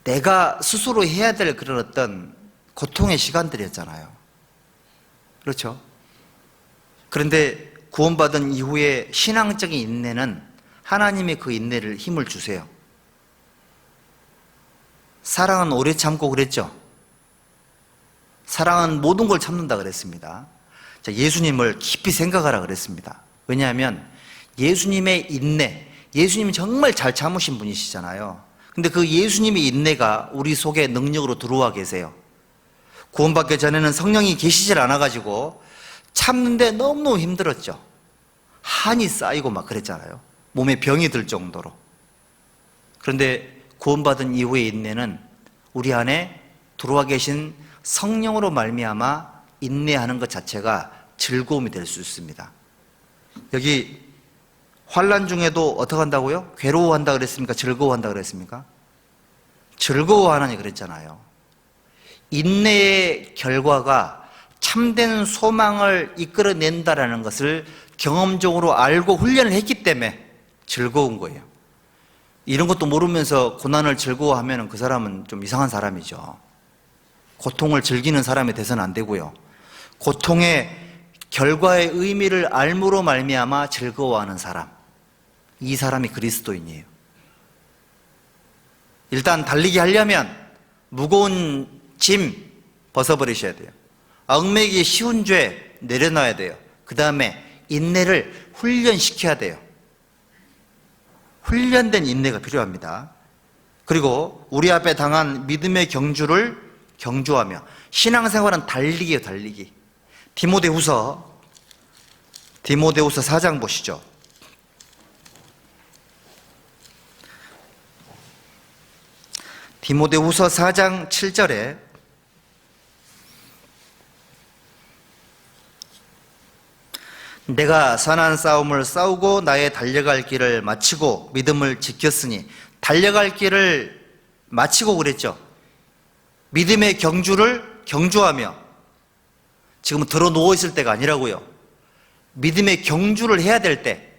내가 스스로 해야 될 그런 어떤 고통의 시간들이었잖아요. 그렇죠? 그런데 구원받은 이후에 신앙적인 인내는 하나님이 그 인내를 힘을 주세요. 사랑은 오래 참고 그랬죠? 사랑은 모든 걸 참는다 그랬습니다. 자, 예수님을 깊이 생각하라 그랬습니다. 왜냐하면 예수님의 인내, 예수님이 정말 잘 참으신 분이시잖아요. 근데 그 예수님의 인내가 우리 속에 능력으로 들어와 계세요. 구원받기 전에는 성령이 계시질 않아가지고 참는데 너무너무 힘들었죠. 한이 쌓이고 막 그랬잖아요. 몸에 병이 들 정도로. 그런데 구원받은 이후의 인내는 우리 안에 들어와 계신 성령으로 말미암아 인내하는 것 자체가 즐거움이 될 수 있습니다. 여기 환난 중에도 어떻게 한다고요? 괴로워한다 그랬습니까? 즐거워한다 그랬습니까? 즐거워하느냐 그랬잖아요. 인내의 결과가 참된 소망을 이끌어낸다라는 것을 경험적으로 알고 훈련을 했기 때문에 즐거운 거예요. 이런 것도 모르면서 고난을 즐거워하면 그 사람은 좀 이상한 사람이죠. 고통을 즐기는 사람이 돼서는 안 되고요. 고통의 결과의 의미를 알므로 말미암아 즐거워하는 사람, 이 사람이 그리스도인이에요. 일단 달리기 하려면 무거운 짐 벗어버리셔야 돼요. 얽매이기 쉬운 죄 내려놔야 돼요. 그 다음에 인내를 훈련시켜야 돼요. 훈련된 인내가 필요합니다. 그리고 우리 앞에 당한 믿음의 경주를 경주하며, 신앙생활은 달리기예요. 달리기. 디모데후서 4장 보시죠. 디모데후서 4장 7절에 내가 선한 싸움을 싸우고 나의 달려갈 길을 마치고 믿음을 지켰으니, 달려갈 길을 마치고 그랬죠. 믿음의 경주를 경주하며, 지금은 들어 누워 있을 때가 아니라고요. 믿음의 경주를 해야 될 때,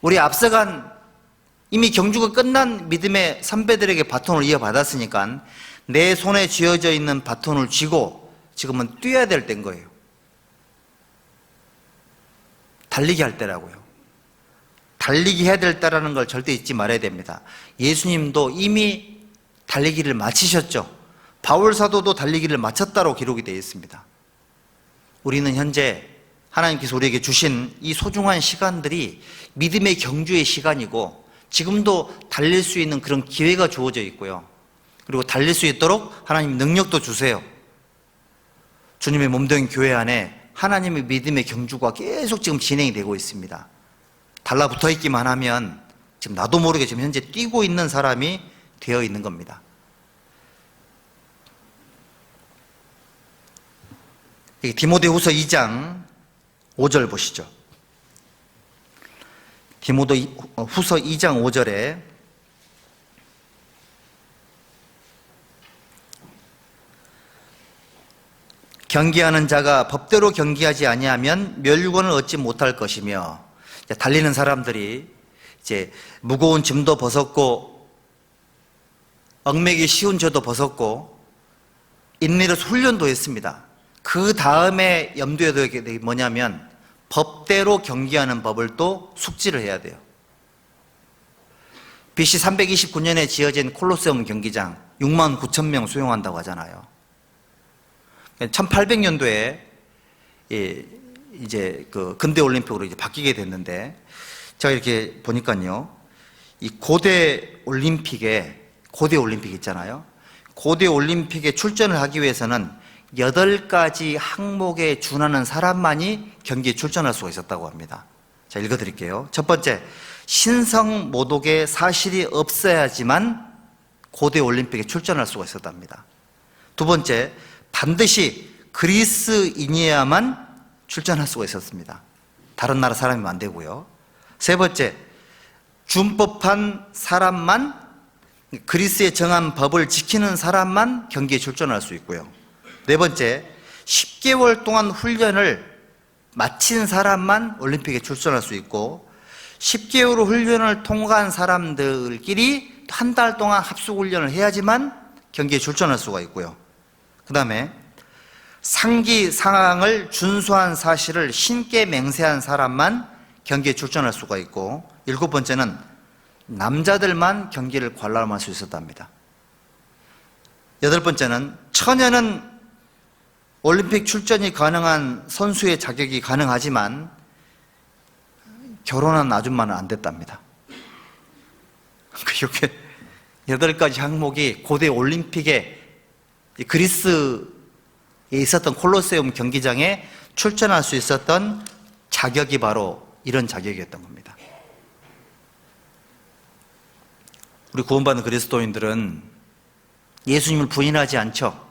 우리 앞서간 이미 경주가 끝난 믿음의 선배들에게 바톤을 이어받았으니까 내 손에 쥐어져 있는 바톤을 쥐고 지금은 뛰어야 될 때인 거예요. 달리기 할 때라고요. 달리기 해야 될 때라는 걸 절대 잊지 말아야 됩니다. 예수님도 이미 달리기를 마치셨죠. 바울 사도도 달리기를 마쳤다고 기록이 되어 있습니다. 우리는 현재 하나님께서 우리에게 주신 이 소중한 시간들이 믿음의 경주의 시간이고, 지금도 달릴 수 있는 그런 기회가 주어져 있고요. 그리고 달릴 수 있도록 하나님 능력도 주세요. 주님의 몸된 교회 안에 하나님의 믿음의 경주가 계속 지금 진행이 되고 있습니다. 달라붙어 있기만 하면 지금 나도 모르게 지금 현재 뛰고 있는 사람이 되어 있는 겁니다. 디모데후서 2장 5절 보시죠. 디모데후서 2장 5절에 경기하는 자가 법대로 경기하지 아니하면 멸류관을 얻지 못할 것이며, 달리는 사람들이 이제 무거운 짐도 벗었고 얽매기 쉬운 죄도 벗었고 인내로서 훈련도 했습니다. 그 다음에 염두에 둬야 될 게 뭐냐면 법대로 경기하는 법을 또 숙지를 해야 돼요. BC 329년에 지어진 콜로세움 경기장 6만 9천 명 수용한다고 하잖아요. 1800년도에 이제 그 근대 올림픽으로 이제 바뀌게 됐는데, 제가 이렇게 보니까요, 이 고대 올림픽 있잖아요. 고대 올림픽에 출전을 하기 위해서는 8가지 항목에 준하는 사람만이 경기에 출전할 수가 있었다고 합니다. 자, 읽어드릴게요. 첫 번째, 신성 모독의 사실이 없어야지만 고대 올림픽에 출전할 수가 있었답니다. 두 번째, 반드시 그리스인이어야만 출전할 수가 있었습니다. 다른 나라 사람이면 안 되고요. 세 번째, 준법한 사람만, 그리스에 정한 법을 지키는 사람만 경기에 출전할 수 있고요. 네 번째, 10개월 동안 훈련을 마친 사람만 올림픽에 출전할 수 있고, 10개월 훈련을 통과한 사람들끼리 한 달 동안 합숙훈련을 해야지만 경기에 출전할 수가 있고요. 그 다음에 상기 상항을 준수한 사실을 신께 맹세한 사람만 경기에 출전할 수가 있고, 7번째는 남자들만 경기를 관람할 수 있었답니다. 8번째는 처녀는 올림픽 출전이 가능한 선수의 자격이 가능하지만 결혼한 아줌마는 안 됐답니다. 이렇게 8가지 항목이 고대 올림픽에 그리스에 있었던 콜로세움 경기장에 출전할 수 있었던 자격이 바로 이런 자격이었던 겁니다. 우리 구원받은 그리스도인들은 예수님을 부인하지 않죠.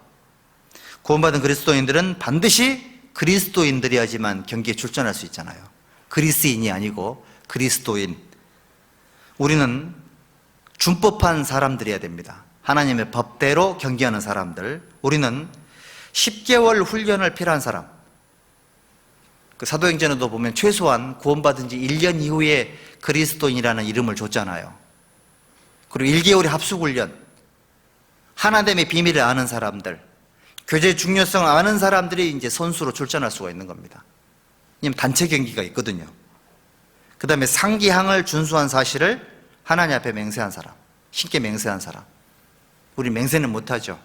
구원받은 그리스도인들은 반드시 그리스도인들이야지만 경기에 출전할 수 있잖아요. 그리스인이 아니고 그리스도인. 우리는 준법한 사람들이어야 됩니다. 하나님의 법대로 경계하는 사람들, 우리는 10개월 훈련을 필요한 사람. 그 사도행전에도 보면 최소한 구원받은 지 1년 이후에 그리스도인이라는 이름을 줬잖아요. 그리고 1개월의 합숙훈련, 하나됨의 비밀을 아는 사람들, 교제의 중요성을 아는 사람들이 이제 선수로 출전할 수가 있는 겁니다. 왜냐하면 단체 경기가 있거든요. 그 다음에 상기항을 준수한 사실을 하나님 앞에 맹세한 사람, 신께 맹세한 사람. 우리 맹세는 못하죠.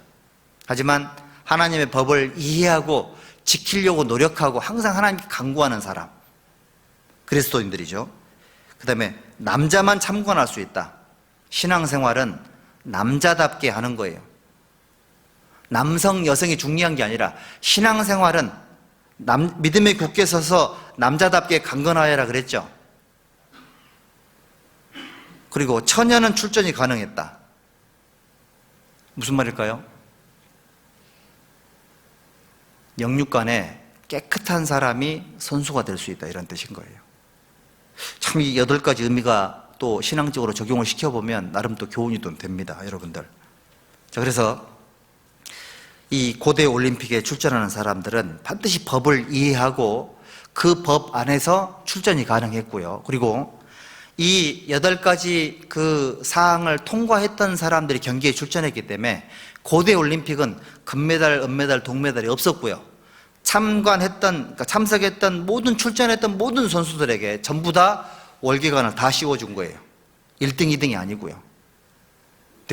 하지만 하나님의 법을 이해하고 지키려고 노력하고 항상 하나님께 간구하는 사람, 그리스도인들이죠. 그 다음에 남자만 참관할 수 있다. 신앙생활은 남자답게 하는 거예요. 남성, 여성이 중요한 게 아니라 신앙생활은 믿음에 굳게 서서 남자답게 강건하여라 그랬죠. 그리고 처녀는 출전이 가능했다. 무슨 말일까요? 영육간에 깨끗한 사람이 선수가 될 수 있다, 이런 뜻인 거예요. 참 이 8가지 의미가 또 신앙적으로 적용을 시켜보면 나름 또 교훈이 좀 됩니다, 여러분들. 자, 그래서 이 고대 올림픽에 출전하는 사람들은 반드시 법을 이해하고 그 법 안에서 출전이 가능했고요. 그리고 이 8가지 그 사항을 통과했던 사람들이 경기에 출전했기 때문에 고대 올림픽은 금메달, 은메달, 동메달이 없었고요. 그러니까 참석했던 출전했던 모든 선수들에게 전부 다 월계관을 다 씌워준 거예요. 1등, 2등이 아니고요.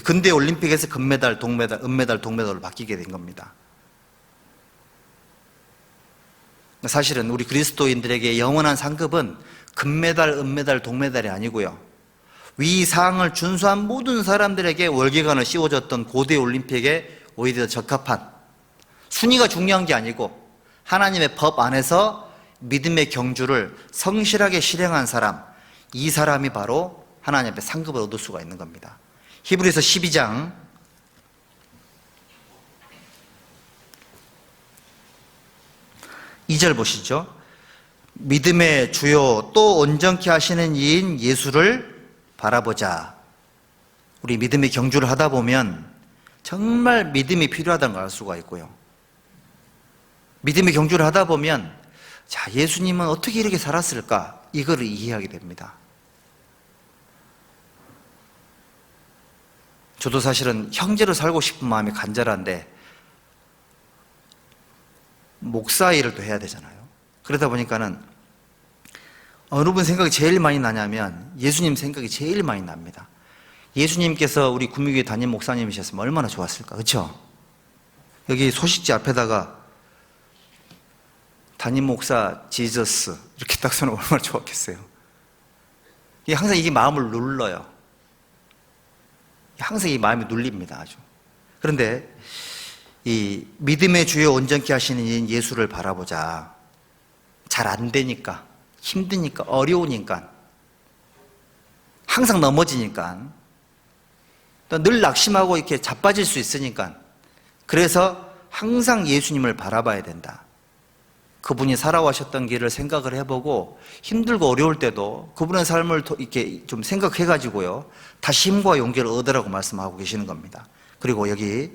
근대 올림픽에서 금메달, 동메달, 은메달, 동메달로 바뀌게 된 겁니다. 사실은 우리 그리스도인들에게 영원한 상급은 금메달, 은메달, 동메달이 아니고요. 위 사항을 준수한 모든 사람들에게 월계관을 씌워줬던 고대 올림픽에 오히려 적합한, 순위가 중요한 게 아니고 하나님의 법 안에서 믿음의 경주를 성실하게 실행한 사람, 이 사람이 바로 하나님 앞에 상급을 얻을 수가 있는 겁니다. 히브리서 12장 2절 보시죠. 믿음의 주요 또 온전케 하시는 이인 예수를 바라보자. 우리 믿음의 경주를 하다 보면 정말 믿음이 필요하다는 걸 알 수가 있고요. 믿음의 경주를 하다 보면 자, 예수님은 어떻게 이렇게 살았을까? 이거를 이해하게 됩니다. 저도 사실은 형제로 살고 싶은 마음이 간절한데 목사 일을 또 해야 되잖아요. 그러다 보니까는 어느 분 생각이 제일 많이 나냐면 예수님 생각이 제일 많이 납니다. 예수님께서 우리 구미교회 담임 목사님이셨으면 얼마나 좋았을까, 그렇죠? 여기 소식지 앞에다가 담임 목사 지저스 이렇게 딱 써놓으면 얼마나 좋았겠어요. 항상 이게 마음을 눌러요. 항상 이 마음이 눌립니다, 아주. 그런데 이 믿음의 주요 온전케 하시는 이인 예수를 바라보자. 잘 안 되니까, 힘드니까, 어려우니까, 항상 넘어지니까, 또 늘 낙심하고 이렇게 자빠질 수 있으니까, 그래서 항상 예수님을 바라봐야 된다. 그분이 살아오셨던 길을 생각을 해보고 힘들고 어려울 때도 그분의 삶을 이렇게 좀 생각해가지고요, 다시 힘과 용기를 얻으라고 말씀하고 계시는 겁니다. 그리고 여기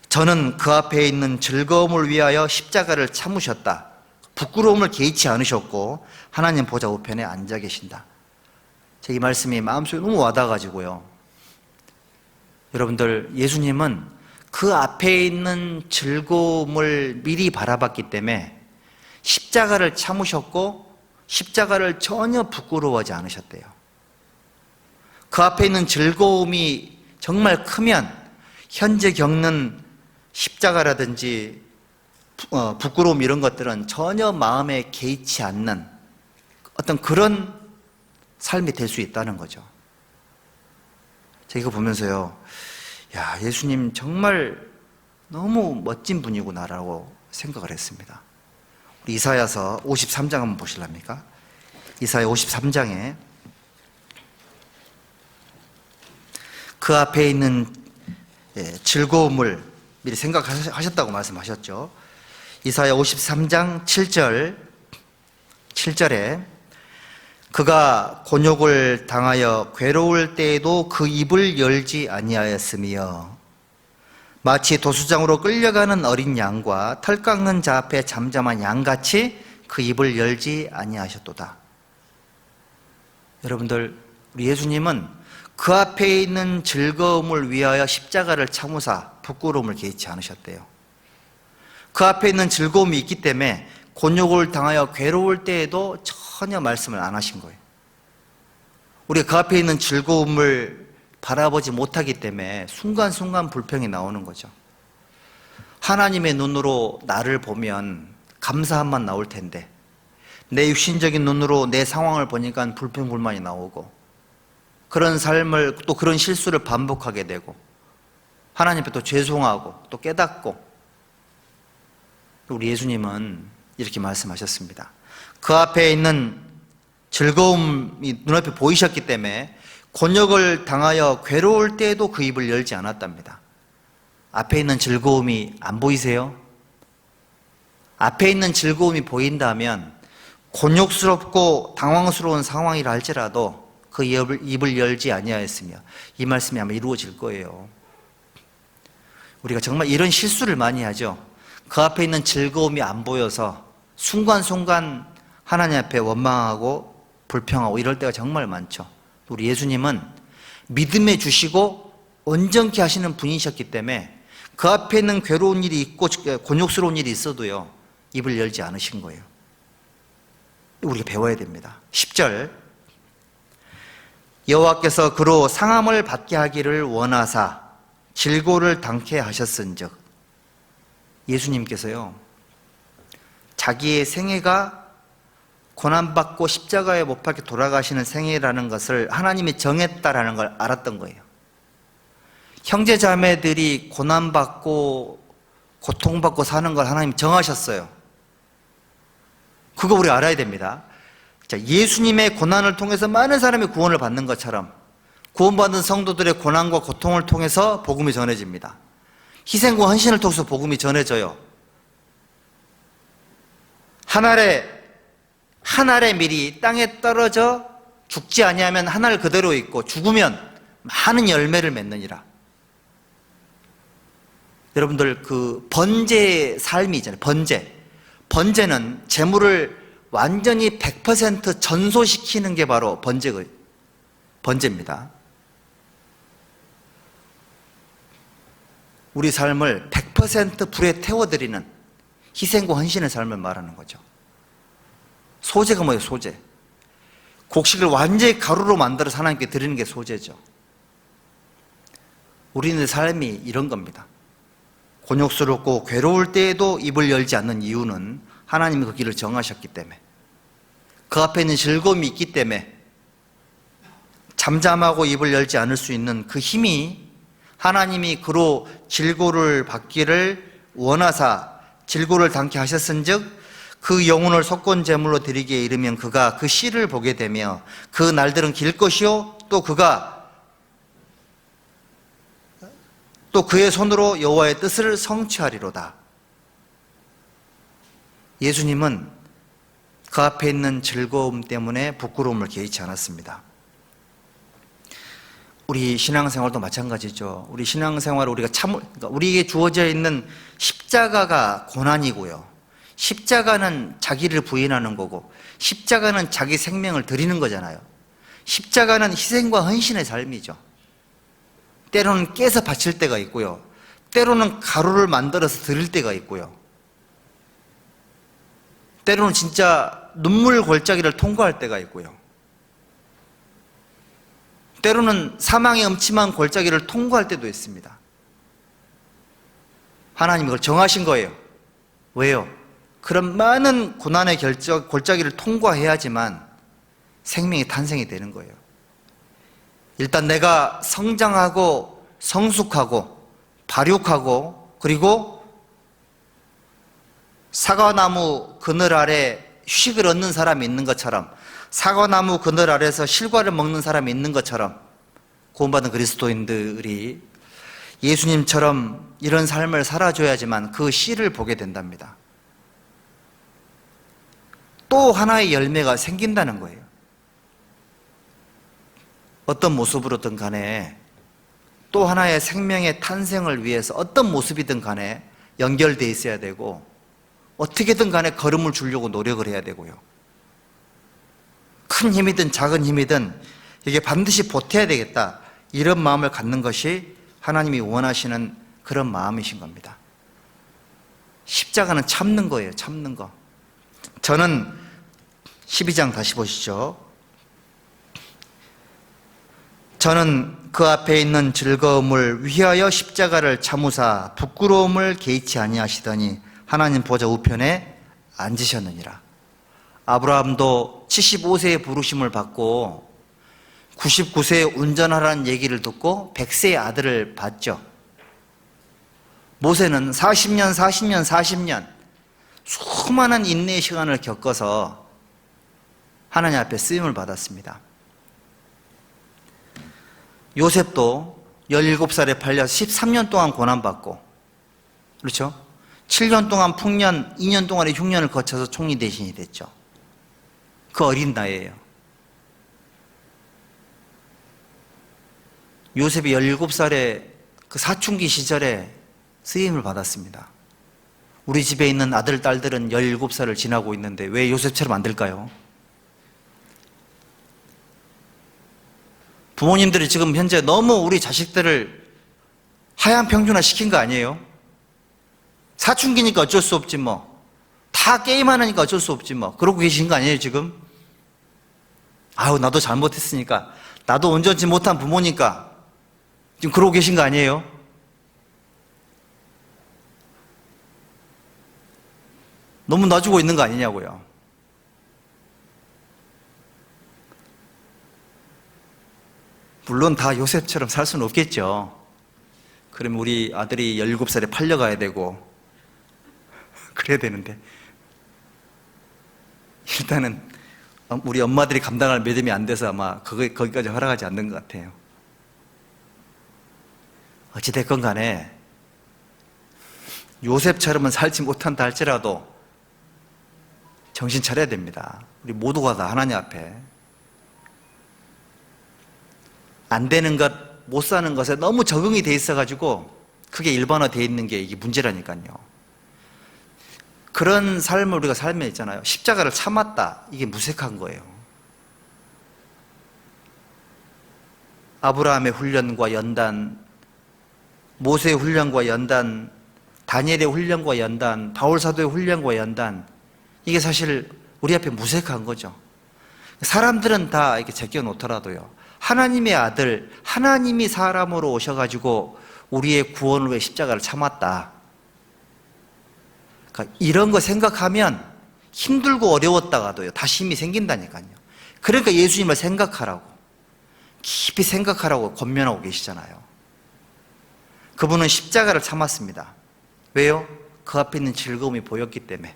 저는 그 앞에 있는 즐거움을 위하여 십자가를 참으셨다. 부끄러움을 개의치 않으셨고 하나님 보좌 우편에 앉아 계신다. 이 말씀이 마음속에 너무 와닿아가지고요. 여러분들, 예수님은 그 앞에 있는 즐거움을 미리 바라봤기 때문에 십자가를 참으셨고 십자가를 전혀 부끄러워하지 않으셨대요. 그 앞에 있는 즐거움이 정말 크면 현재 겪는 십자가라든지 부끄러움 이런 것들은 전혀 마음에 개의치 않는 어떤 그런 삶이 될 수 있다는 거죠. 제가 이거 보면서요, 야, 예수님 정말 너무 멋진 분이구나라고 생각을 했습니다. 우리 이사야서 53장 한번 보실랍니까? 이사야 53장에 그 앞에 있는 즐거움을 미리 생각하셨다고 말씀하셨죠. 이사야 53장 7절에 그가 곤욕을 당하여 괴로울 때에도 그 입을 열지 아니하였으며 마치 도수장으로 끌려가는 어린 양과 털 깎는 자 앞에 잠잠한 양같이 그 입을 열지 아니하셨도다. 여러분들, 우리 예수님은 그 앞에 있는 즐거움을 위하여 십자가를 참으사 부끄러움을 개의치 않으셨대요. 그 앞에 있는 즐거움이 있기 때문에 곤욕을 당하여 괴로울 때에도 전혀 말씀을 안 하신 거예요. 우리가 그 앞에 있는 즐거움을 바라보지 못하기 때문에 순간순간 불평이 나오는 거죠. 하나님의 눈으로 나를 보면 감사함만 나올 텐데 내 육신적인 눈으로 내 상황을 보니까 불평불만이 나오고 그런 삶을 또 그런 실수를 반복하게 되고 하나님 앞에 또 죄송하고 또 깨닫고, 우리 예수님은 이렇게 말씀하셨습니다. 그 앞에 있는 즐거움이 눈앞에 보이셨기 때문에 곤욕을 당하여 괴로울 때에도 그 입을 열지 않았답니다. 앞에 있는 즐거움이 안 보이세요? 앞에 있는 즐거움이 보인다면 곤욕스럽고 당황스러운 상황이라 할지라도 그 입을 열지 아니하였으며, 이 말씀이 아마 이루어질 거예요. 우리가 정말 이런 실수를 많이 하죠. 그 앞에 있는 즐거움이 안 보여서 순간순간 하나님 앞에 원망하고 불평하고 이럴 때가 정말 많죠. 우리 예수님은 믿음에 주시고 온전케 하시는 분이셨기 때문에 그 앞에 있는 괴로운 일이 있고 곤욕스러운 일이 있어도요, 입을 열지 않으신 거예요. 우리가 배워야 됩니다. 10절, 여호와께서 그로 상함을 받게 하기를 원하사 질고를 당케 하셨은즉, 예수님께서요 자기의 생애가 고난받고 십자가에 못 박혀 돌아가시는 생애라는 것을 하나님이 정했다라는 걸 알았던 거예요. 형제 자매들이 고난받고 고통받고 사는 걸 하나님이 정하셨어요. 그거 우리 알아야 됩니다. 자, 예수님의 고난을 통해서 많은 사람이 구원을 받는 것처럼 구원받은 성도들의 고난과 고통을 통해서 복음이 전해집니다. 희생과 헌신을 통해서 복음이 전해져요. 한 알의 밀이 땅에 떨어져 죽지 아니하면 한 알 그대로 있고 죽으면 많은 열매를 맺느니라. 여러분들, 그 번제의 삶이 있잖아요. 번제는 재물을 완전히 100% 전소시키는 게 바로 번제입니다. 우리 삶을 100% 불에 태워드리는 희생과 헌신의 삶을 말하는 거죠. 소제가 뭐예요? 소제. 곡식을 완전히 가루로 만들어서 하나님께 드리는 게 소제죠. 우리의 삶이 이런 겁니다. 곤욕스럽고 괴로울 때에도 입을 열지 않는 이유는 하나님이 그 길을 정하셨기 때문에, 그 앞에 있는 즐거움이 있기 때문에 잠잠하고 입을 열지 않을 수 있는 그 힘이, 하나님이 그로 질고를 받기를 원하사 질고를 당케 하셨은즉 그 영혼을 속건 제물로 드리기에 이르면 그가 그 씨를 보게 되며 그 날들은 길 것이요 또 그의 손으로 여호와의 뜻을 성취하리로다. 예수님은 그 앞에 있는 즐거움 때문에 부끄러움을 개의치 않았습니다. 우리 신앙생활도 마찬가지죠. 우리 신앙생활 우리에게 주어져 있는 십자가가 고난이고요, 십자가는 자기를 부인하는 거고, 십자가는 자기 생명을 드리는 거잖아요. 십자가는 희생과 헌신의 삶이죠. 때로는 깨서 바칠 때가 있고요, 때로는 가루를 만들어서 드릴 때가 있고요, 때로는 진짜 눈물 골짜기를 통과할 때가 있고요, 때로는 사망의 음침한 골짜기를 통과할 때도 있습니다. 하나님이 그걸 정하신 거예요. 왜요? 그런 많은 고난의 골짜기를 통과해야지만 생명이 탄생이 되는 거예요. 일단 내가 성장하고 성숙하고 발육하고, 그리고 사과나무 그늘 아래 휴식을 얻는 사람이 있는 것처럼, 사과나무 그늘 아래서 실과를 먹는 사람이 있는 것처럼, 구원받은 그리스도인들이 예수님처럼 이런 삶을 살아줘야지만 그 씨를 보게 된답니다. 또 하나의 열매가 생긴다는 거예요. 어떤 모습으로든 간에 또 하나의 생명의 탄생을 위해서 어떤 모습이든 간에 연결되어 있어야 되고 어떻게든 간에 걸음을 주려고 노력을 해야 되고요. 큰 힘이든 작은 힘이든 이게 반드시 보태야 되겠다, 이런 마음을 갖는 것이 하나님이 원하시는 그런 마음이신 겁니다. 십자가는 참는 거예요. 참는 거. 저는 12장 다시 보시죠. 저는 그 앞에 있는 즐거움을 위하여 십자가를 참으사 부끄러움을 개의치 아니하시더니 하나님 보좌 우편에 앉으셨느니라. 아브라함도 75세의 부르심을 받고 99세에 운전하라는 얘기를 듣고 100세의 아들을 받죠. 모세는 40년 수많은 인내의 시간을 겪어서 하나님 앞에 쓰임을 받았습니다. 요셉도 17살에 팔려서 13년 동안 고난받고, 그렇죠? 7년 동안 풍년, 2년 동안의 흉년을 거쳐서 총리 대신이 됐죠. 그 어린 나이에요. 요셉이 17살에 그 사춘기 시절에 쓰임을 받았습니다. 우리 집에 있는 아들, 딸들은 17살을 지나고 있는데 왜 요셉처럼 안 될까요? 부모님들이 지금 현재 너무 우리 자식들을 하향 평준화 시킨 거 아니에요? 사춘기니까 어쩔 수 없지 뭐. 다 게임하니까 어쩔 수 없지 뭐. 그러고 계신 거 아니에요 지금? 아유, 나도 잘못했으니까, 나도 온전치 못한 부모니까 지금 그러고 계신 거 아니에요? 너무 놔주고 있는 거 아니냐고요. 물론 다 요셉처럼 살 수는 없겠죠. 그러면 우리 아들이 17살에 팔려가야 되고 그래야 되는데, 일단은 우리 엄마들이 감당할 믿음이 안 돼서 아마 거기까지 허락하지 않는 것 같아요. 어찌됐건 간에 요셉처럼은 살지 못한다 할지라도 정신 차려야 됩니다. 우리 모두가 다 하나님 앞에 안 되는 것, 못 사는 것에 너무 적응이 돼 있어가지고 그게 일반화되어 있는 게 이게 문제라니까요. 그런 삶을 우리가 살면 있잖아요. 십자가를 참았다. 이게 무색한 거예요. 아브라함의 훈련과 연단, 모세의 훈련과 연단, 다니엘의 훈련과 연단, 바울 사도의 훈련과 연단, 이게 사실 우리 앞에 무색한 거죠. 사람들은 다 이렇게 제껴놓더라도요, 하나님의 아들, 하나님이 사람으로 오셔가지고 우리의 구원을 위해 십자가를 참았다. 그러니까 이런 거 생각하면 힘들고 어려웠다가도요, 다시 힘이 생긴다니까요. 그러니까 예수님을 생각하라고, 깊이 생각하라고 권면하고 계시잖아요. 그분은 십자가를 참았습니다. 왜요? 그 앞에 있는 즐거움이 보였기 때문에.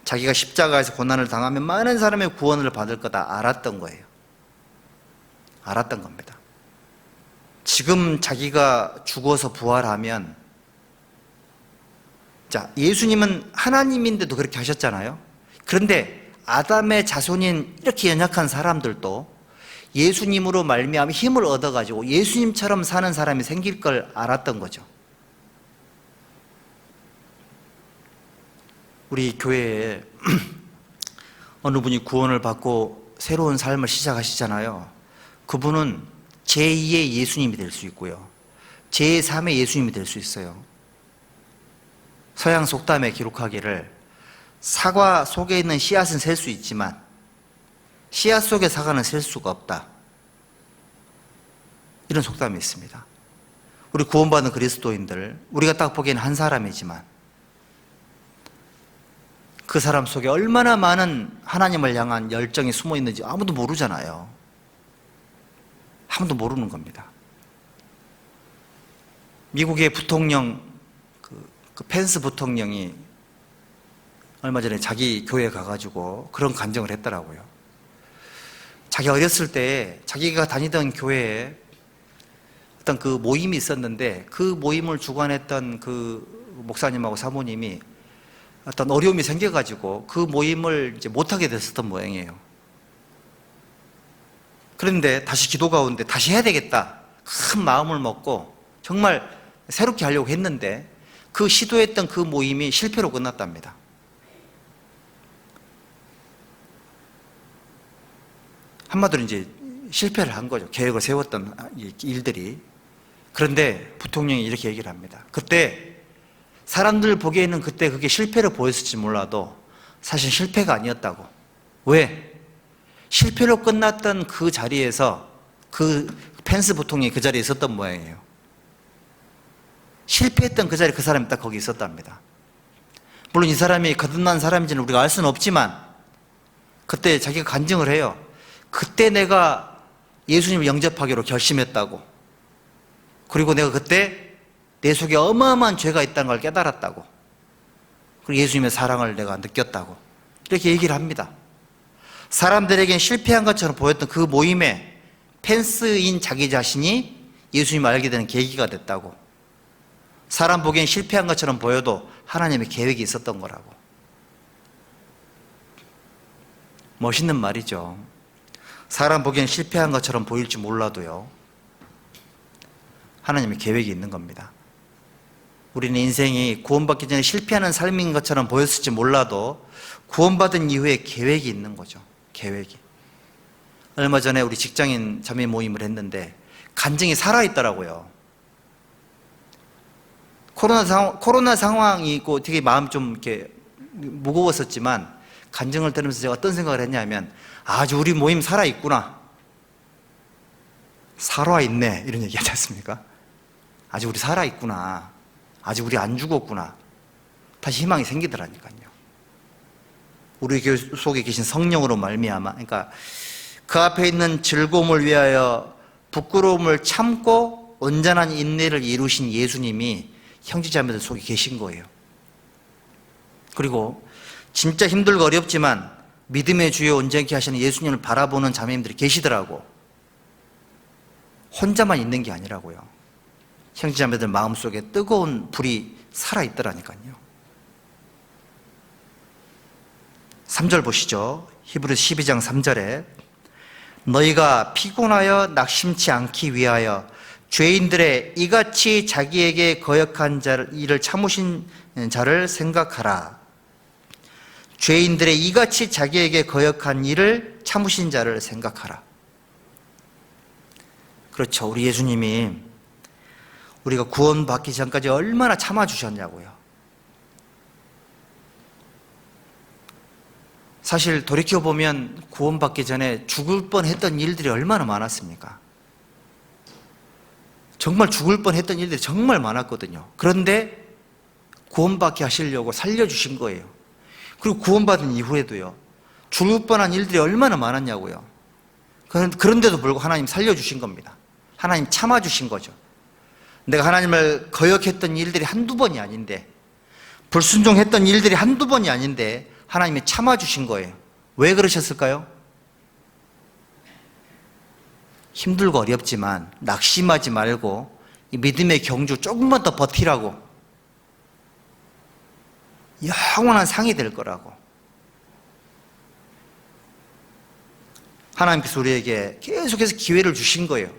자기가 십자가에서 고난을 당하면 많은 사람의 구원을 받을 거다 알았던 거예요. 알았던 겁니다. 지금 자기가 죽어서 부활하면, 자, 예수님은 하나님인데도 그렇게 하셨잖아요. 그런데 아담의 자손인 이렇게 연약한 사람들도 예수님으로 말미암아 힘을 얻어가지고 예수님처럼 사는 사람이 생길 걸 알았던 거죠. 우리 교회에 어느 분이 구원을 받고 새로운 삶을 시작하시잖아요. 그분은 제2의 예수님이 될 수 있고요, 제3의 예수님이 될 수 있어요. 서양 속담에 기록하기를 사과 속에 있는 씨앗은 셀 수 있지만 씨앗 속의 사과는 셀 수가 없다, 이런 속담이 있습니다. 우리 구원받은 그리스도인들, 우리가 딱 보기엔 한 사람이지만 그 사람 속에 얼마나 많은 하나님을 향한 열정이 숨어 있는지 아무도 모르잖아요. 아무도 모르는 겁니다. 미국의 부통령, 그 펜스 부통령이 얼마 전에 자기 교회에 가가지고 그런 간증을 했더라고요. 자기 어렸을 때 자기가 다니던 교회에 어떤 그 모임이 있었는데, 그 모임을 주관했던 그 목사님하고 사모님이 어떤 어려움이 생겨가지고 그 모임을 이제 못하게 됐었던 모양이에요. 그런데 다시 기도 가운데 다시 해야 되겠다 큰 마음을 먹고 정말 새롭게 하려고 했는데 그 시도했던 그 모임이 실패로 끝났답니다. 한마디로 이제 실패를 한 거죠. 계획을 세웠던 일들이. 그런데 부통령이 이렇게 얘기를 합니다. 그때 사람들 보기에는 그때 그게 실패로 보였을지 몰라도 사실 실패가 아니었다고. 왜? 실패로 끝났던 그 자리에서 그 펜스 부통령이 그 자리에 있었던 모양이에요. 실패했던 그 자리에 그 사람이 딱 거기 있었답니다. 물론 이 사람이 거듭난 사람인지는 우리가 알 수는 없지만 그때 자기가 간증을 해요. 그때 내가 예수님을 영접하기로 결심했다고. 그리고 내가 그때 내 속에 어마어마한 죄가 있다는 걸 깨달았다고. 그리고 예수님의 사랑을 내가 느꼈다고. 이렇게 얘기를 합니다. 사람들에겐 실패한 것처럼 보였던 그 모임에 펜스인 자기 자신이 예수님을 알게 되는 계기가 됐다고. 사람 보기엔 실패한 것처럼 보여도 하나님의 계획이 있었던 거라고. 멋있는 말이죠. 사람 보기엔 실패한 것처럼 보일지 몰라도요, 하나님의 계획이 있는 겁니다. 우리는 인생이 구원받기 전에 실패하는 삶인 것처럼 보였을지 몰라도 구원받은 이후에 계획이 있는 거죠. 계획이. 얼마 전에 우리 직장인 자매 모임을 했는데 간증이 살아있더라고요. 코로나 상황이 있고 되게 마음이 좀 이렇게 무거웠었지만 간증을 들으면서 제가 어떤 생각을 했냐면 아주 우리 모임 살아있구나. 살아있네. 이런 얘기 하지 않습니까? 아직 우리 살아있구나. 아직 우리 안 죽었구나. 다시 희망이 생기더라니까요. 우리 교회 속에 계신 성령으로 말미암아, 그러니까 그 앞에 있는 즐거움을 위하여 부끄러움을 참고 온전한 인내를 이루신 예수님이 형제자매들 속에 계신 거예요. 그리고 진짜 힘들고 어렵지만 믿음의 주여 온전케 하시는 예수님을 바라보는 자매님들이 계시더라고. 혼자만 있는 게 아니라고요. 형제자매들 마음속에 뜨거운 불이 살아있더라니까요. 3절 보시죠. 히브리서 12장 3절에 너희가 피곤하여 낙심치 않기 위하여 죄인들의 이같이 자기에게 거역한 일을 참으신 자를 생각하라. 죄인들의 이같이 자기에게 거역한 일을 참으신 자를 생각하라. 그렇죠. 우리 예수님이 우리가 구원받기 전까지 얼마나 참아주셨냐고요. 사실 돌이켜보면 구원받기 전에 죽을 뻔했던 일들이 얼마나 많았습니까? 정말 죽을 뻔했던 일들이 정말 많았거든요. 그런데 구원받게 하시려고 살려주신 거예요. 그리고 구원받은 이후에도요, 죽을 뻔한 일들이 얼마나 많았냐고요. 그런데도 불구하고 하나님 살려주신 겁니다. 하나님 참아주신 거죠. 내가 하나님을 거역했던 일들이 한두 번이 아닌데, 불순종했던 일들이 한두 번이 아닌데 하나님이 참아주신 거예요. 왜 그러셨을까요? 힘들고 어렵지만 낙심하지 말고 이 믿음의 경주 조금만 더 버티라고. 영원한 상이 될 거라고. 하나님께서 우리에게 계속해서 기회를 주신 거예요.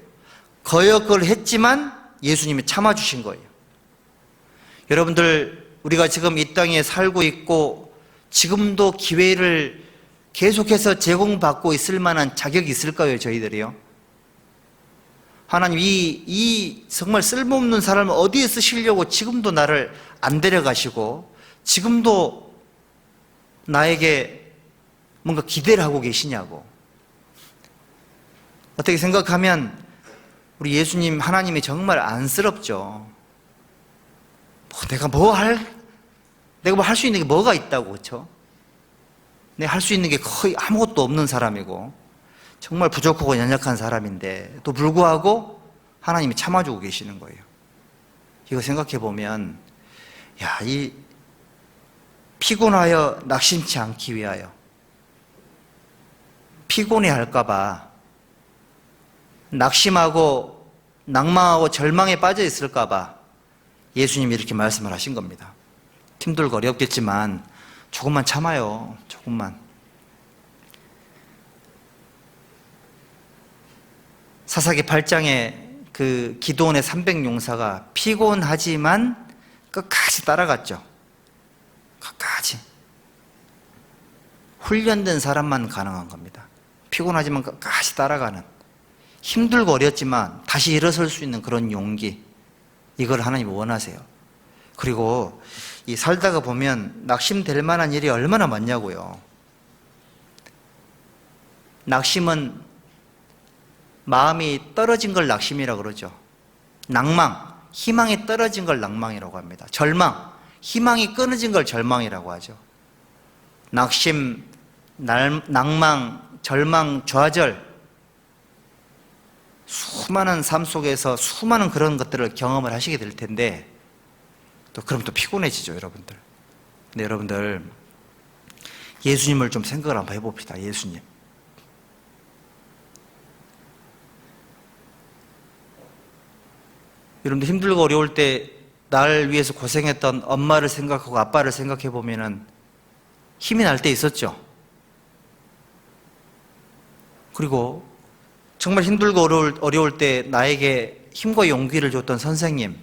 거역을 했지만 예수님이 참아주신 거예요. 여러분들, 우리가 지금 이 땅에 살고 있고 지금도 기회를 계속해서 제공받고 있을 만한 자격이 있을까요, 저희들이요? 하나님, 이 정말 쓸모없는 사람을 어디에 쓰시려고 지금도 나를 안 데려가시고 지금도 나에게 뭔가 기대를 하고 계시냐고. 어떻게 생각하면 우리 예수님, 하나님이 정말 안쓰럽죠. 내가 뭐 할 수 있는 게 뭐가 있다고, 그렇죠? 내가 할 수 있는 게 거의 아무것도 없는 사람이고 정말 부족하고 연약한 사람인데 또 불구하고 하나님이 참아주고 계시는 거예요. 이거 생각해 보면, 야, 이 피곤하여 낙심치 않기 위하여, 피곤해 할까봐, 낙심하고 낭망하고 절망에 빠져 있을까봐 예수님이 이렇게 말씀을 하신 겁니다. 힘들고 어렵겠지만 조금만 참아요. 조금만. 사사기 8장에 그 기드온의 300용사가 피곤하지만 끝까지 따라갔죠. 끝까지. 훈련된 사람만 가능한 겁니다. 피곤하지만 끝까지 따라가는, 힘들고 어렵지만 다시 일어설 수 있는 그런 용기, 이걸 하나님 원하세요. 그리고 이 살다가 보면 낙심될 만한 일이 얼마나 많냐고요. 낙심은 마음이 떨어진 걸 낙심이라고 그러죠. 낭망, 희망이 떨어진 걸 낭망이라고 합니다. 절망, 희망이 끊어진 걸 절망이라고 하죠. 낙심, 낭망, 절망, 좌절, 수많은 삶 속에서 수많은 그런 것들을 경험을 하시게 될 텐데, 그럼 또 피곤해지죠, 여러분들. 근데 여러분들, 예수님을 좀 생각을 한번 해봅시다. 예수님. 여러분들 힘들고 어려울 때 나를 위해서 고생했던 엄마를 생각하고 아빠를 생각해 보면은 힘이 날 때 있었죠. 그리고 정말 힘들고 어려울 때 나에게 힘과 용기를 줬던 선생님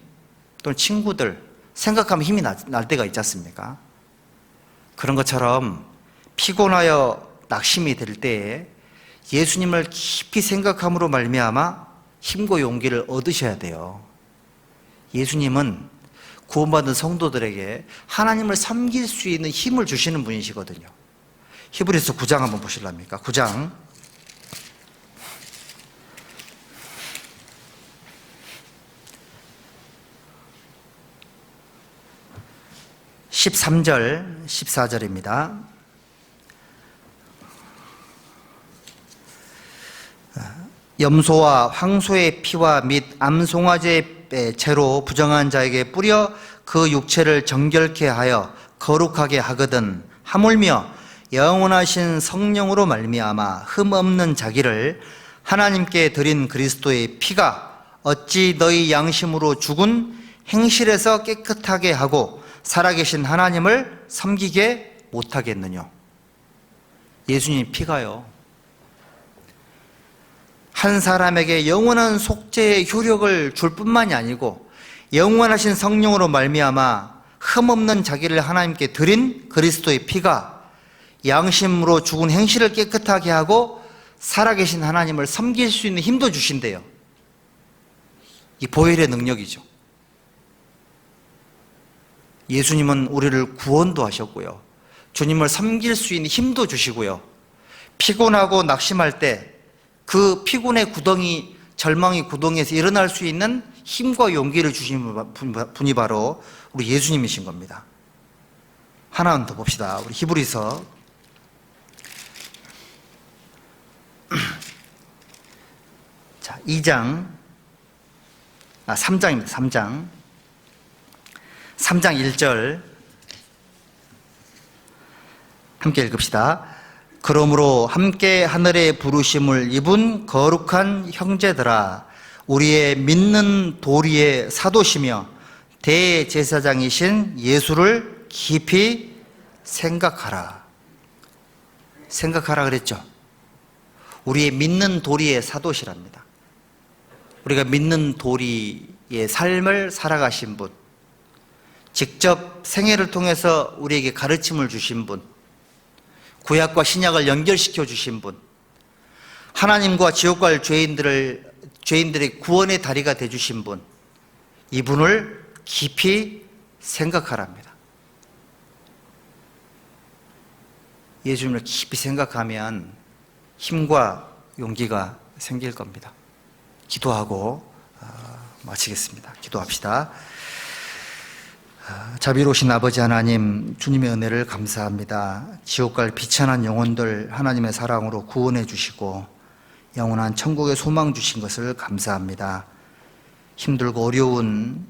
또는 친구들 생각하면 힘이 날 때가 있지 않습니까? 그런 것처럼 피곤하여 낙심이 될 때에 예수님을 깊이 생각함으로 말미암아 힘과 용기를 얻으셔야 돼요. 예수님은 구원받은 성도들에게 하나님을 섬길 수 있는 힘을 주시는 분이시거든요. 히브리서 9장 한번 보실랍니까? 9장 13절, 14절입니다. 염소와 황소의 피와 및 암송아지의 채로 부정한 자에게 뿌려 그 육체를 정결케 하여 거룩하게 하거든 하물며 영원하신 성령으로 말미암아 흠없는 자기를 하나님께 드린 그리스도의 피가 어찌 너희 양심으로 죽은 행실에서 깨끗하게 하고 살아계신 하나님을 섬기게 못하겠느냐. 예수님 피가요, 한 사람에게 영원한 속죄의 효력을 줄 뿐만이 아니고 영원하신 성령으로 말미암아 흠없는 자기를 하나님께 드린 그리스도의 피가 양심으로 죽은 행실을 깨끗하게 하고 살아계신 하나님을 섬길 수 있는 힘도 주신대요. 이 보혈의 능력이죠. 예수님은 우리를 구원도 하셨고요, 주님을 섬길 수 있는 힘도 주시고요, 피곤하고 낙심할 때 그 피곤의 구덩이, 절망의 구덩이에서 일어날 수 있는 힘과 용기를 주신 분이 바로 우리 예수님이신 겁니다. 하나만 더 봅시다. 우리 히브리서 3장입니다. 3장 1절 함께 읽읍시다. 그러므로 함께 하늘의 부르심을 입은 거룩한 형제들아, 우리의 믿는 도리의 사도시며 대제사장이신 예수를 깊이 생각하라. 생각하라 그랬죠. 우리의 믿는 도리의 사도시랍니다. 우리가 믿는 도리의 삶을 살아가신 분, 직접 생애를 통해서 우리에게 가르침을 주신 분, 구약과 신약을 연결시켜 주신 분, 하나님과 지옥 갈 죄인들의 구원의 다리가 되주신 분, 이분을 깊이 생각하랍니다. 예수님을 깊이 생각하면 힘과 용기가 생길 겁니다. 기도하고 마치겠습니다. 기도합시다. 자비로우신 아버지 하나님, 주님의 은혜를 감사합니다. 지옥 갈 비천한 영혼들 하나님의 사랑으로 구원해 주시고 영원한 천국의 소망 주신 것을 감사합니다. 힘들고 어려운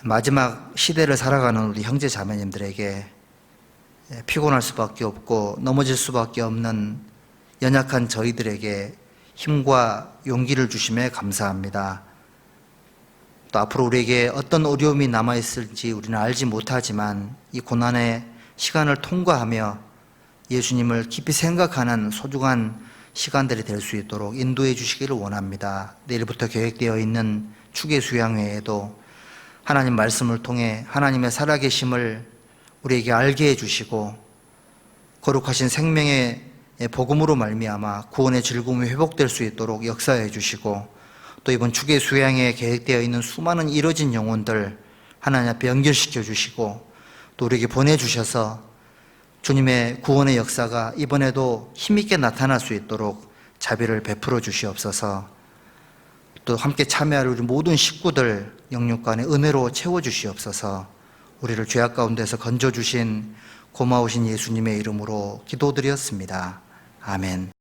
마지막 시대를 살아가는 우리 형제 자매님들에게 피곤할 수밖에 없고 넘어질 수밖에 없는 연약한 저희들에게 힘과 용기를 주심에 감사합니다. 또 앞으로 우리에게 어떤 어려움이 남아있을지 우리는 알지 못하지만 이 고난의 시간을 통과하며 예수님을 깊이 생각하는 소중한 시간들이 될 수 있도록 인도해 주시기를 원합니다. 내일부터 계획되어 있는 추계 수양회에도 하나님 말씀을 통해 하나님의 살아계심을 우리에게 알게 해주시고 거룩하신 생명의 복음으로 말미암아 구원의 즐거움이 회복될 수 있도록 역사해 주시고, 또 이번 추계 수양회에 계획되어 있는 수많은 이뤄진 영혼들 하나님 앞에 연결시켜 주시고, 또 우리에게 보내주셔서 주님의 구원의 역사가 이번에도 힘있게 나타날 수 있도록 자비를 베풀어 주시옵소서. 또 함께 참여할 우리 모든 식구들 영육간에 은혜로 채워 주시옵소서. 우리를 죄악 가운데서 건져주신 고마우신 예수님의 이름으로 기도드렸습니다. 아멘.